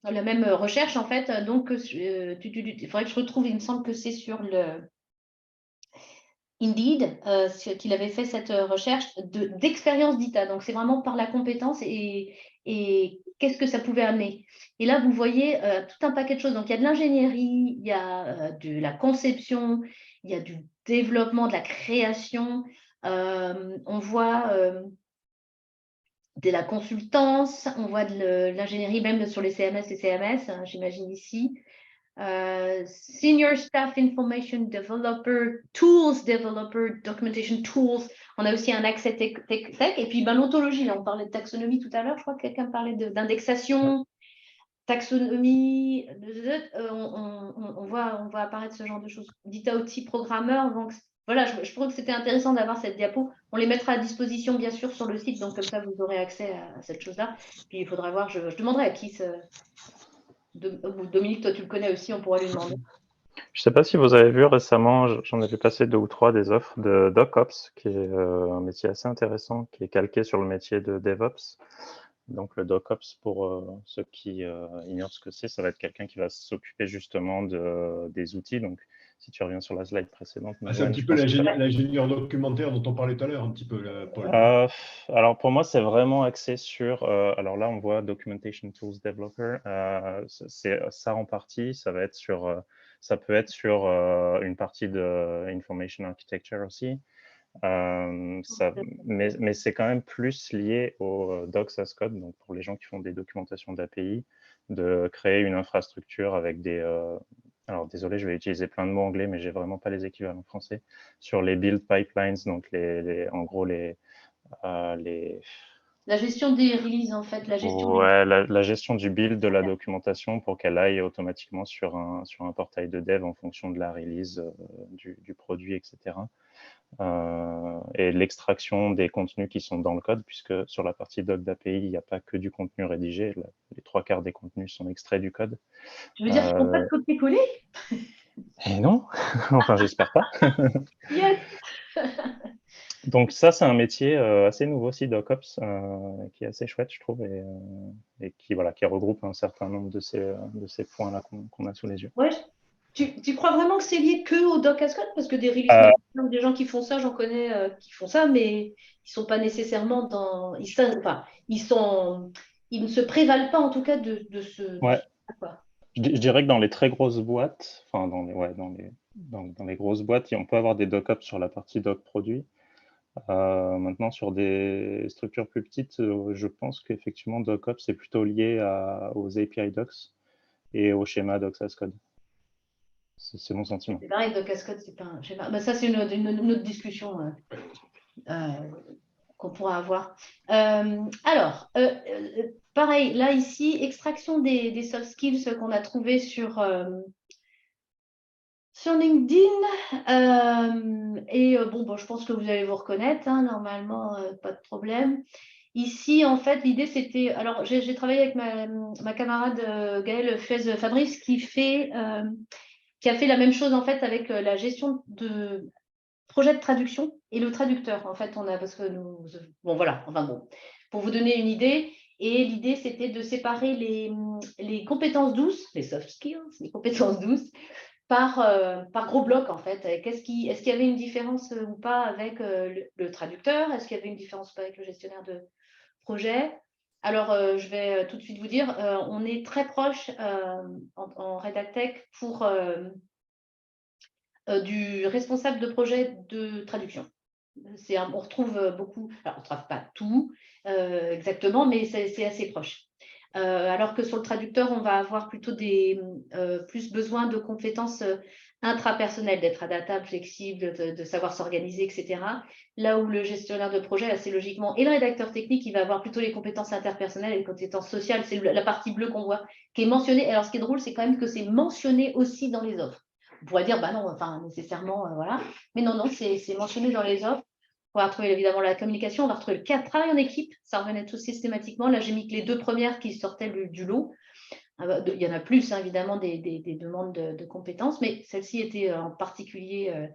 la même recherche, en fait. Donc, il faudrait que je retrouve, il me semble que c'est sur le Indeed qu'il avait fait cette recherche d'expérience d'ITA. Donc, c'est vraiment par la compétence et qu'est-ce que ça pouvait amener. Et là, vous voyez tout un paquet de choses. Donc, il y a de l'ingénierie, il y a de la conception, il y a du développement, de la création. On voit de la consultance, on voit de l'ingénierie même sur les CMS et CMS, hein, j'imagine ici. Senior Staff Information Developer, Tools Developer, Documentation Tools. On a aussi un accès tech. Et puis l'ontologie, on parlait de taxonomie tout à l'heure, je crois que quelqu'un parlait d'indexation, taxonomie. On voit apparaître ce genre de choses. Dita outil programmeur. Donc voilà, je trouve que c'était intéressant d'avoir cette diapo. On les mettra à disposition, bien sûr, sur le site, donc comme ça, vous aurez accès à cette chose-là. Puis il faudra voir, je demanderai à qui Dominique, toi, tu le connais aussi, on pourra lui demander. Je ne sais pas si vous avez vu récemment, j'en ai vu passer 2 ou 3 des offres de DocOps, qui est un métier assez intéressant, qui est calqué sur le métier de DevOps. Donc le DocOps, pour ceux qui ignorent ce que c'est, ça va être quelqu'un qui va s'occuper justement des outils. Donc si tu reviens sur la slide précédente. C'est un petit peu l'ingénieur documentaire dont on parlait tout à l'heure, un petit peu, Paul. Alors pour moi, c'est vraiment axé sur. Alors là, on voit Documentation Tools Developer. C'est ça en partie. Ça va être sur. Ça peut être sur une partie de Information Architecture aussi. Mais c'est quand même plus lié au Docs as Code. Donc pour les gens qui font des documentations d'API, de créer une infrastructure avec des. Alors, désolé, je vais utiliser plein de mots anglais, mais j'ai vraiment pas les équivalents français sur les build pipelines, donc en gros les la gestion des releases, en fait, la gestion la gestion du build de la documentation pour qu'elle aille automatiquement sur un portail de dev en fonction de la release du produit, etc. Et l'extraction des contenus qui sont dans le code, puisque sur la partie doc d'API, il n'y a pas que du contenu rédigé, les 3/4 des contenus sont extraits du code. Tu veux dire qu'ils ne font pas de copier-coller? Et non, enfin j'espère pas. Yes. Donc ça, c'est un métier assez nouveau aussi, DocOps, qui est assez chouette, je trouve, et qui regroupe un certain nombre de ces points-là qu'on a sous les yeux. Ouais. Tu crois vraiment que c'est lié que au Doc as Code? Parce que des release des gens qui font ça, j'en connais qui font ça, mais ils ne sont pas nécessairement dans... ils ne se prévalent pas en tout cas de ce... Ouais. Je dirais que dans les très grosses boîtes, enfin dans les grosses boîtes, on peut avoir des DocOps sur la partie doc produit. Maintenant, sur des structures plus petites, je pense qu'effectivement, DocOps est plutôt lié aux API Docs et au schéma Docs as Code. C'est mon sentiment. C'est pareil, Doc as Code, c'est pas un schéma. Bah, ça, c'est une autre discussion qu'on pourra avoir. Alors, pareil, là, ici, extraction des soft skills qu'on a trouvés sur LinkedIn. Je pense que vous allez vous reconnaître, hein, normalement, pas de problème. Ici, en fait, l'idée, c'était... Alors, j'ai travaillé avec ma camarade Gaëlle Fez-Fabrice qui a fait la même chose, en fait, avec la gestion de projet de traduction et le traducteur. En fait, parce que nous... Bon, voilà, pour vous donner une idée. Et l'idée, c'était de séparer les compétences douces, les soft skills, les compétences douces, par gros blocs, en fait. Est-ce qu'il y avait une différence ou pas avec le traducteur? Est-ce qu'il y avait une différence ou pas avec le gestionnaire de projet? Alors, je vais tout de suite vous dire, on est très proche en Redactech pour du responsable de projet de traduction. on retrouve beaucoup, alors on ne trouve pas tout exactement, mais c'est assez proche. Alors que sur le traducteur, on va avoir plutôt plus besoin de compétences intrapersonnelles, d'être adaptable, flexible, de savoir s'organiser, etc. Là où le gestionnaire de projet, assez logiquement, et le rédacteur technique, il va avoir plutôt les compétences interpersonnelles et les compétences sociales. C'est la partie bleue qu'on voit, qui est mentionnée. Alors, ce qui est drôle, c'est quand même que c'est mentionné aussi dans les offres. On pourrait dire, bah non, enfin, nécessairement, voilà. Mais non, c'est mentionné dans les offres. On va retrouver évidemment la communication, on va retrouver le travail en équipe, ça revenait tout systématiquement. Là, j'ai mis que les 2 premières qui sortaient du lot. Il y en a plus, hein, évidemment, des demandes de compétences, mais celle-ci était en particulier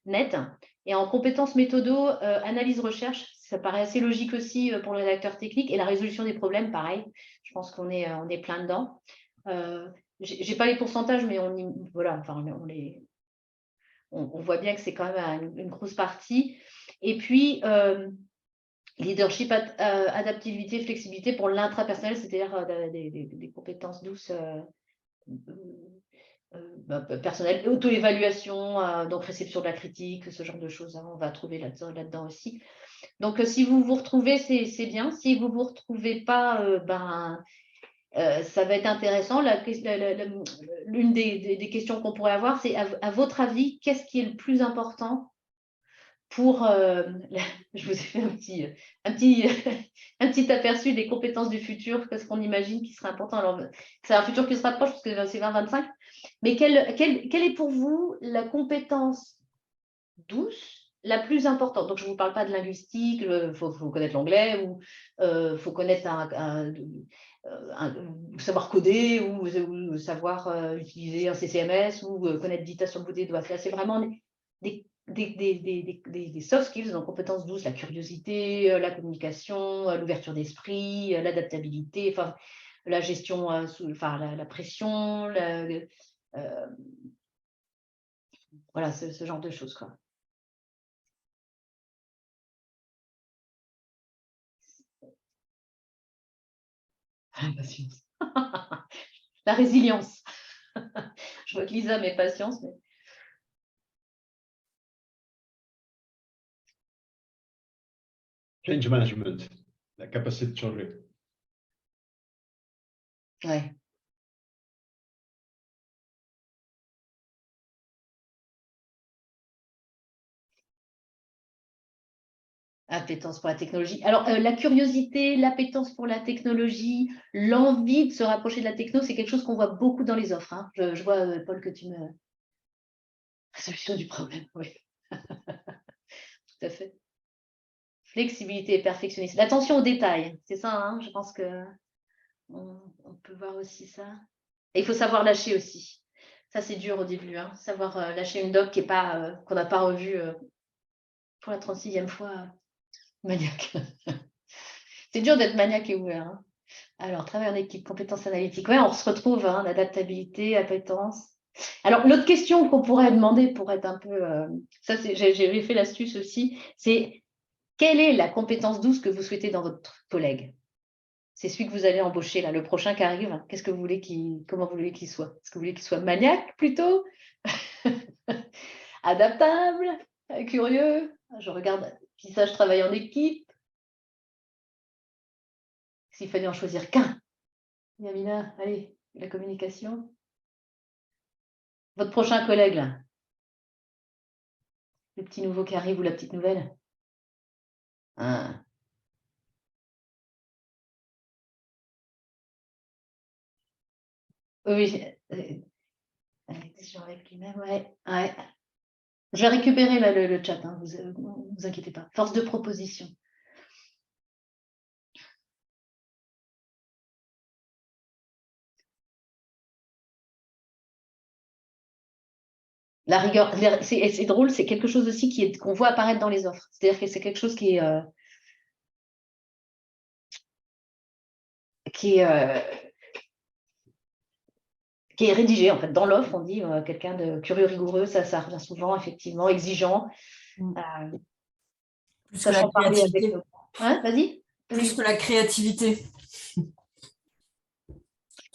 nette. Et en compétences méthodo, analyse-recherche, ça paraît assez logique aussi pour le rédacteur technique. Et la résolution des problèmes, pareil, je pense qu'on est plein dedans. Je n'ai pas les pourcentages, mais voilà, enfin, on voit bien que c'est quand même une grosse partie. Et puis, leadership, adaptabilité, flexibilité pour l'intrapersonnel, c'est-à-dire des compétences douces personnelles, auto-évaluation, donc réception de la critique, ce genre de choses, hein, on va trouver là-dedans aussi. Donc, si vous vous retrouvez, c'est bien. Si vous ne vous retrouvez pas, ça va être intéressant. L'une des questions qu'on pourrait avoir, c'est à votre avis, qu'est-ce qui est le plus important pour, je vous ai fait un petit aperçu des compétences du futur, qu'est-ce qu'on imagine qui serait important. Alors, c'est un futur qui se rapproche parce que c'est 2025. Mais quelle est pour vous la compétence douce la plus importante? Donc, je ne vous parle pas de linguistique, il faut connaître l'anglais ou il faut connaître savoir coder ou savoir utiliser un CCMS ou connaître Dita sur le bout des doigts. Là, c'est vraiment des soft skills, donc compétences douces, la curiosité, la communication, l'ouverture d'esprit, l'adaptabilité, enfin, la gestion, la pression, voilà, ce genre de choses, quoi. La patience. La résilience. Je vois que Lisa met patience, mais... Change management, la capacité de changer. Ouais. Appétence pour la technologie. Alors, la curiosité, l'appétence pour la technologie, l'envie de se rapprocher de la techno, c'est quelque chose qu'on voit beaucoup dans les offres, hein. Je vois, Paul, que tu me... Résolution du problème, oui. Tout à fait. Flexibilité et perfectionnisme. L'attention aux détails, c'est ça, hein, je pense que on peut voir aussi ça. Et il faut savoir lâcher aussi. Ça, c'est dur au début, hein, savoir lâcher une doc qu'on n'a pas revue pour la 36e fois. Maniaque. C'est dur d'être maniaque et ouvert, hein. Alors, travail en équipe, compétences analytiques. Ouais, on se retrouve, hein, adaptabilité, appétence. Alors, l'autre question qu'on pourrait demander pour être un peu... ça, j'ai fait l'astuce aussi, c'est quelle est la compétence douce que vous souhaitez dans votre collègue? C'est celui que vous allez embaucher, là, le prochain qui arrive. Qu'est-ce que vous voulez comment vous voulez qu'il soit? Est-ce que vous voulez qu'il soit maniaque, plutôt? Adaptable? Curieux? Je regarde, puis ça, je travaille en équipe. S'il fallait en choisir qu'un. Yamina, allez, la communication. Votre prochain collègue, là. Le petit nouveau qui arrive ou la petite nouvelle. Ah. Oui, avec lui-même, ouais. Je vais récupérer là, le chat, hein, vous inquiétez pas. Force de proposition. La rigueur, c'est drôle, c'est quelque chose aussi qu'on voit apparaître dans les offres. C'est-à-dire que c'est quelque chose qui est rédigé, en fait. Dans l'offre, on dit quelqu'un de curieux, rigoureux, ça revient souvent, effectivement, exigeant. Plus que la créativité. Hein, vas-y. Plus que la créativité.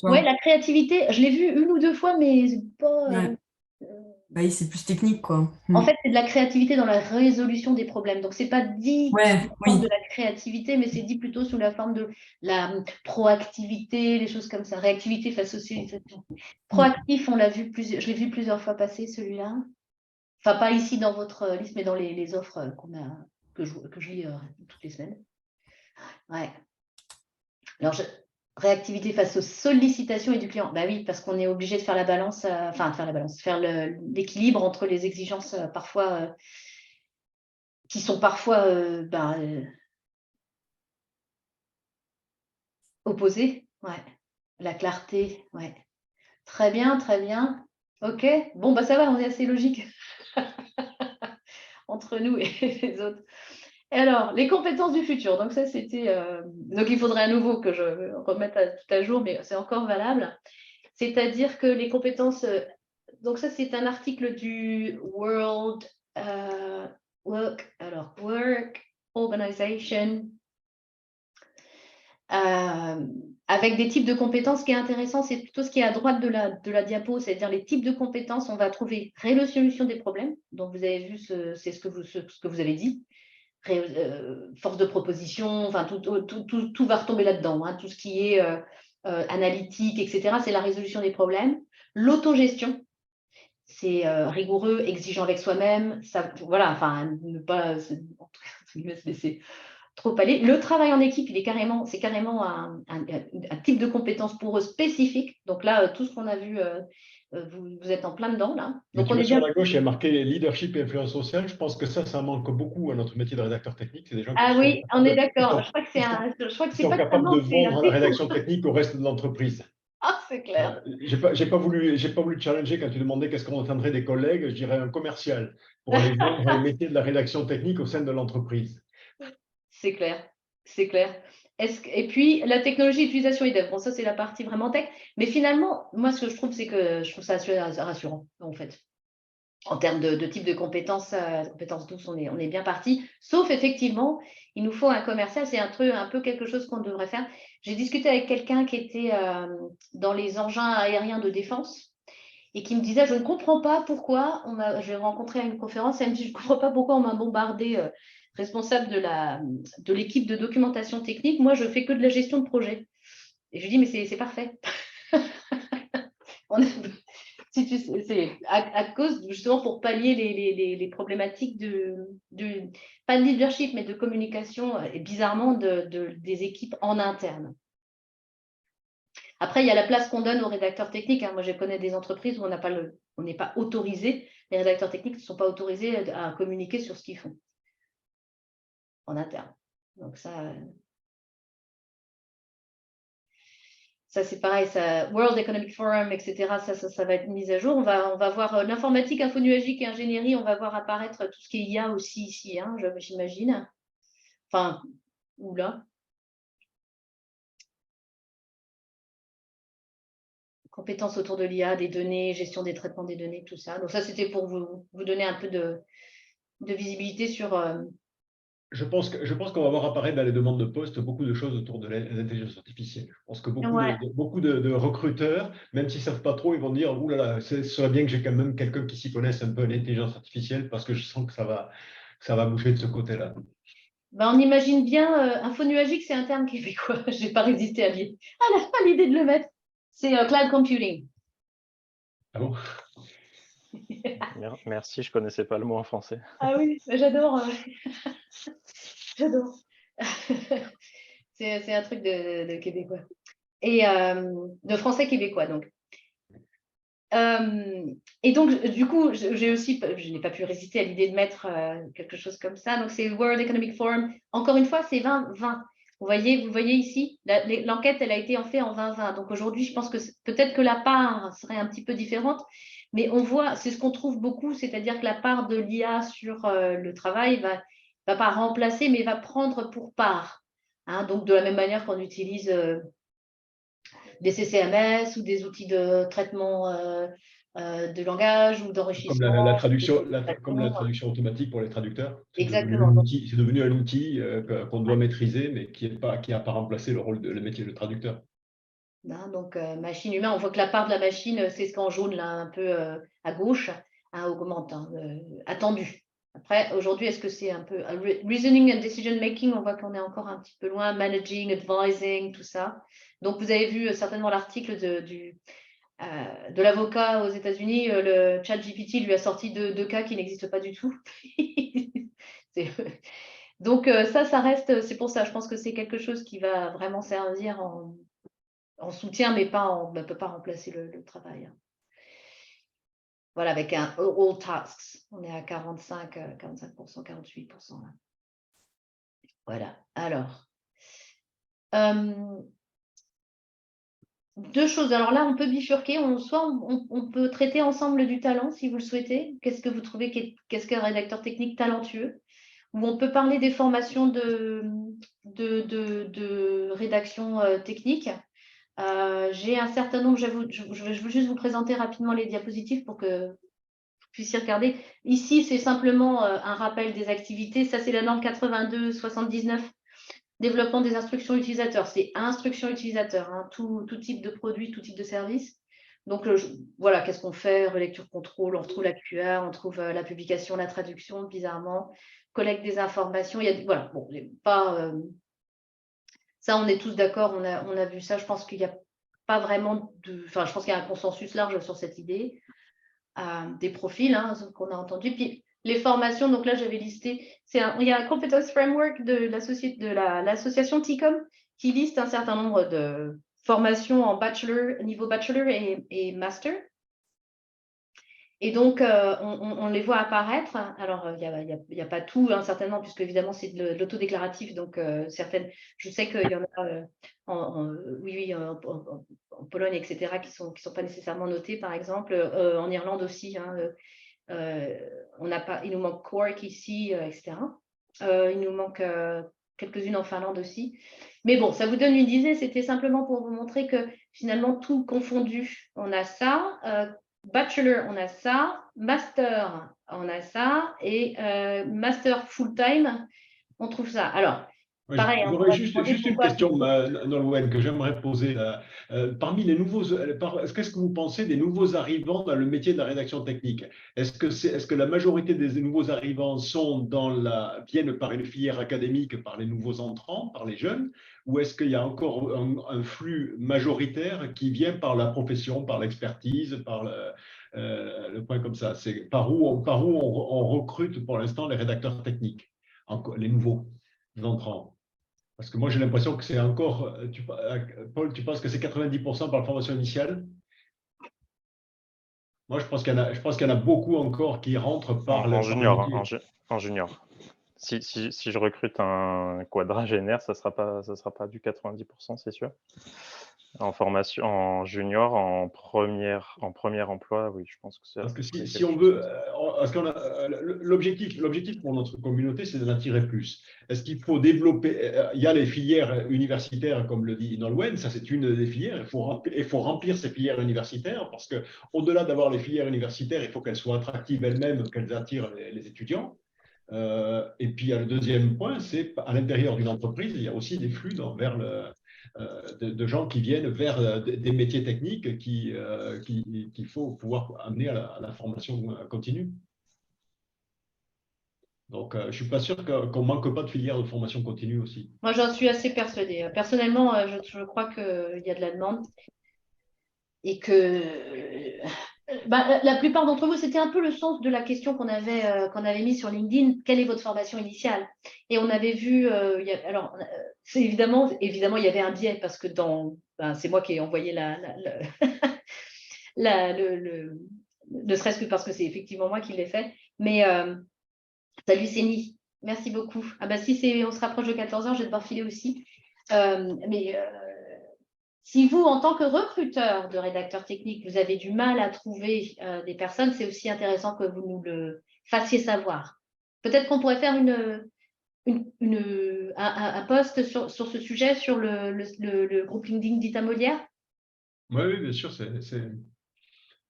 Oui, la créativité, je l'ai vue 1 ou 2 fois, mais pas... Oui, c'est plus technique, quoi. En fait, c'est de la créativité dans la résolution des problèmes. Donc, c'est pas dit sous Ouais, la forme oui. de la créativité, mais c'est dit plutôt sous la forme de la proactivité, les choses comme ça. Réactivité face aux sollicitations. Proactif, on l'a vu je l'ai vu plusieurs fois passer, celui-là. Enfin, pas ici dans votre liste, mais dans les offres que je lis toutes les semaines. Ouais. Alors, réactivité face aux sollicitations et du client. Bah oui, parce qu'on est obligé de faire la balance, faire l'équilibre entre les exigences parfois qui sont parfois opposées. Ouais. La clarté, ouais. Très bien, très bien. Ok. Bon, bah ça va, on est assez logique entre nous et les autres. Et alors, les compétences du futur. Donc ça, c'était. Donc il faudrait à nouveau que je remette tout à jour, mais c'est encore valable. C'est-à-dire que les compétences. Donc ça, c'est un article du World Work Organization. Avec des types de compétences. Ce qui est intéressant, c'est plutôt ce qui est à droite de la diapo, c'est-à-dire les types de compétences. On va trouver résolution des problèmes. Donc, vous avez vu, c'est ce que vous avez dit. Force de proposition, enfin, tout va retomber là-dedans. Hein. Tout ce qui est analytique, etc., c'est la résolution des problèmes. L'autogestion, c'est rigoureux, exigeant avec soi-même. Voilà, enfin, ne pas se laisser trop aller. Le travail en équipe, c'est carrément un type de compétence pour eux spécifique. Donc là, tout ce qu'on a vu, vous êtes en plein dedans là. Donc on est sur la gauche, il y a marqué leadership et influence sociale. Je pense que ça manque beaucoup à notre métier de rédacteur technique. C'est des gens qui oui, on est d'accord. Je crois que c'est sont pas capables de vendre la rédaction technique. technique au reste de l'entreprise. Ah, c'est clair. J'ai pas voulu challenger quand tu demandais qu'est-ce qu'on entendrait des collègues. Je dirais un commercial pour aller vendre les métiers de la rédaction technique au sein de l'entreprise. C'est clair, c'est clair. Et puis, la technologie, utilisation et dev. Bon, ça, c'est la partie vraiment tech. Mais finalement, moi, ce que je trouve, c'est que je trouve ça assez rassurant, en fait. En termes de type de compétences, compétences douces, on est bien parti. Sauf, effectivement, il nous faut un commercial. C'est un peu quelque chose qu'on devrait faire. J'ai discuté avec quelqu'un qui était dans les engins aériens de défense et qui me disait, je ne comprends pas pourquoi, je l'ai rencontré à une conférence, elle me dit, je ne comprends pas pourquoi on m'a bombardé responsable de l'équipe de documentation technique. Moi, je ne fais que de la gestion de projet. Et je lui dis, mais c'est parfait. C'est à cause, justement, pour pallier les problématiques pas de leadership, mais de communication, et bizarrement, des équipes en interne. Après, il y a la place qu'on donne aux rédacteurs techniques. Hein. Moi, je connais des entreprises où on n'est pas autorisé, les rédacteurs techniques ne sont pas autorisés à communiquer sur ce qu'ils font en interne. Donc ça c'est pareil, World Economic Forum, etc., ça va être mis à jour. On va voir l'informatique, infonuagique et ingénierie, on va voir apparaître tout ce qui est IA aussi ici, hein, j'imagine. Enfin, oula. Compétences autour de l'IA, des données, gestion des traitements des données, tout ça. Donc ça, c'était pour vous donner un peu de visibilité sur... Je pense qu'on va voir apparaître dans les demandes de poste beaucoup de choses autour de l'intelligence artificielle. Je pense que beaucoup de recruteurs, même s'ils ne savent pas trop, ils vont dire « Ouh là là, ce serait bien que j'ai quand même quelqu'un qui s'y connaisse un peu à l'intelligence artificielle parce que je sens que ça va bouger de ce côté-là. » Ben, on imagine bien, infonuagique, c'est un terme québécois. Je n'ai pas résisté à l'idée de le mettre. C'est cloud computing. Ah bon? Merci, je ne connaissais pas le mot en français. Ah oui, j'adore. J'adore. C'est un truc de québécois. Et de français québécois, donc. Et donc, du coup, je n'ai pas pu résister à l'idée de mettre quelque chose comme ça. Donc, c'est World Economic Forum. Encore une fois, c'est 2020. Vous voyez ici, l'enquête, elle a été en fait en 2020. Donc, aujourd'hui, je pense que peut-être que la part serait un petit peu différente. Mais on voit, c'est ce qu'on trouve beaucoup, c'est-à-dire que la part de l'IA sur le travail va pas remplacer, mais va prendre pour part. Hein, donc, de la même manière qu'on utilise des CCMS ou des outils de traitement de langage ou d'enrichissement. Comme la traduction automatique pour les traducteurs. Exactement. C'est devenu un outil qu'on doit maîtriser, mais qui n'a pas remplacé le métier de traducteur. Donc, machine humaine, on voit que la part de la machine, c'est ce qu'en jaune, là, un peu à gauche, augmente, attendu. Après, aujourd'hui, est-ce que c'est un peu reasoning and decision making, on voit qu'on est encore un petit peu loin, managing, advising, tout ça. Donc, vous avez vu certainement l'article de l'avocat aux États-Unis, le ChatGPT lui a sorti deux cas qui n'existent pas du tout. Donc, ça reste, c'est pour ça, je pense que c'est quelque chose qui va vraiment servir en soutien, mais ne peut pas remplacer le travail. Voilà, avec un all tasks, on est à 45%, 48%. Là. Voilà, alors. Deux choses. Alors là, on peut bifurquer. Soit on peut traiter ensemble du talent, si vous le souhaitez. Qu'est-ce que vous trouvez qu'est-ce qu'un rédacteur technique talentueux? Ou on peut parler des formations de rédaction technique. J'ai un certain nombre, je veux juste vous présenter rapidement les diapositives pour que vous puissiez regarder. Ici, c'est simplement un rappel des activités. Ça, c'est la norme 82-79. Développement des instructions utilisateurs, c'est instructions utilisateurs, hein, tout type de produit, tout type de service. Donc, voilà, qu'est-ce qu'on fait? Relecture contrôle, on retrouve la QA, on trouve la publication, la traduction, bizarrement, collecte des informations. Il y a, voilà, bon, pas, ça, on est tous d'accord, on a vu ça. Je pense qu'il n'y a pas vraiment enfin, je pense qu'il y a un consensus large sur cette idée des profils hein, qu'on a entendu. Puis, les formations, donc là, j'avais listé, il y a un Competence Framework de l'association TICOM qui liste un certain nombre de formations en niveau bachelor et master. Et donc, on les voit apparaître. Alors, il n'y a pas tout, hein, certainement, puisque évidemment, c'est de l'autodéclaratif. Donc, certaines, je sais qu'il y en a en Pologne, etc., qui sont pas nécessairement notées, par exemple. En Irlande aussi, hein, il nous manque Cork ici, etc. Il nous manque quelques-unes en Finlande aussi. Mais bon, ça vous donne une idée. C'était simplement pour vous montrer que finalement, tout confondu, on a ça. Bachelor, on a ça. Master, on a ça. Et master full-time, on trouve ça. Alors, pareil. J'aurais juste une question, Nolwenn, que j'aimerais poser. Parmi les nouveaux, qu'est-ce que vous pensez des nouveaux arrivants dans le métier de la rédaction technique? Est-ce que la majorité des nouveaux arrivants viennent par une filière académique, par les nouveaux entrants, par les jeunes, ou est-ce qu'il y a encore un flux majoritaire qui vient par la profession, par l'expertise, par le point comme ça? C'est par où on recrute pour l'instant les rédacteurs techniques, les nouveaux entrants? Parce que moi, j'ai l'impression que c'est encore… Paul, tu penses que c'est 90% par la formation initiale? Moi, je pense qu'il y en a beaucoup encore qui rentrent par en junior. En junior. Si je recrute un quadragénaire, ça sera pas du 90%, c'est sûr. En formation, en junior, en premier emploi, oui, je pense que c'est… Parce que si on veut… L'objectif pour notre communauté, c'est d'en attirer plus. Est-ce qu'il faut développer… Il y a les filières universitaires, comme le dit Nolwenn, ça c'est une des filières. Il faut remplir ces filières universitaires parce qu'au-delà d'avoir les filières universitaires, il faut qu'elles soient attractives elles-mêmes, qu'elles attirent les étudiants. Et puis, il y a le deuxième point, c'est à l'intérieur d'une entreprise, il y a aussi des flux de gens qui viennent vers des métiers techniques qu'il faut pouvoir amener à la formation continue. Donc, je ne suis pas sûr qu'on ne manque pas de filière de formation continue aussi. Moi, j'en suis assez persuadée. Personnellement, je crois qu'il y a de la demande et que la plupart d'entre vous, c'était un peu le sens de la question qu'on avait mise sur LinkedIn. Quelle est votre formation initiale? Et on avait vu, c'est évidemment, il y avait un biais parce que c'est moi qui ai envoyé ne serait-ce que parce que c'est effectivement moi qui l'ai fait. Mais salut Cénie, merci beaucoup. Ah bah si on se rapproche de 14h, je vais devoir filer aussi. Si vous, en tant que recruteur de rédacteur technique, vous avez du mal à trouver des personnes, c'est aussi intéressant que vous nous le fassiez savoir. Peut-être qu'on pourrait faire un post sur ce sujet sur le groupe LinkedIn d'Ita Molière. Oui, bien sûr.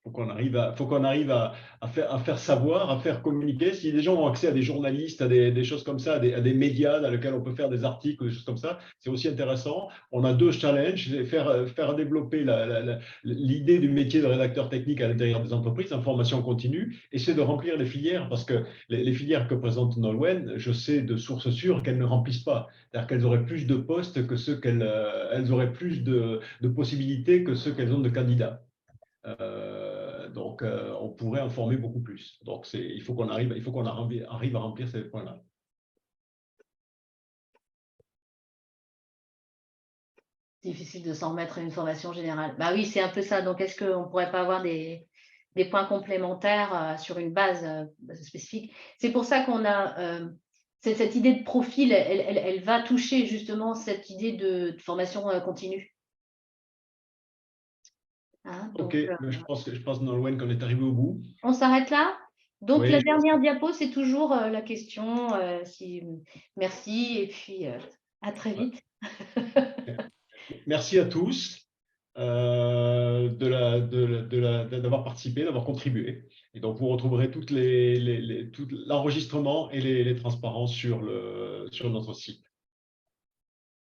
faut qu'on arrive à faire savoir, à faire communiquer. Si les gens ont accès à des journalistes, à des choses comme ça, à des médias dans lesquels on peut faire des articles, des choses comme ça, c'est aussi intéressant. On a deux challenges, faire développer l'idée du métier de rédacteur technique à l'intérieur des entreprises, en formation continue, et c'est de remplir les filières, parce que les filières que présente Nolwenn, je sais de sources sûres qu'elles ne remplissent pas. C'est-à-dire qu'elles auraient plus de postes que ceux elles auraient plus de possibilités que ceux qu'elles ont de candidats. Donc, on pourrait en former beaucoup plus. Donc, il faut qu'on arrive à remplir ces points-là. Difficile de s'en remettre à une formation générale. Bah oui, c'est un peu ça. Donc, est-ce qu'on ne pourrait pas avoir des points complémentaires sur une base spécifique? C'est pour ça qu'on a cette idée de profil, elle va toucher justement cette idée de formation continue. Hein, donc, ok, je pense Nolwenn, qu'on est arrivé au bout. On s'arrête là? Donc, Oui, la dernière diapo, c'est toujours la question. Merci et puis à très vite. Merci à tous d'avoir participé, d'avoir contribué. Et donc, vous retrouverez tout l'enregistrement et les transparences sur notre site.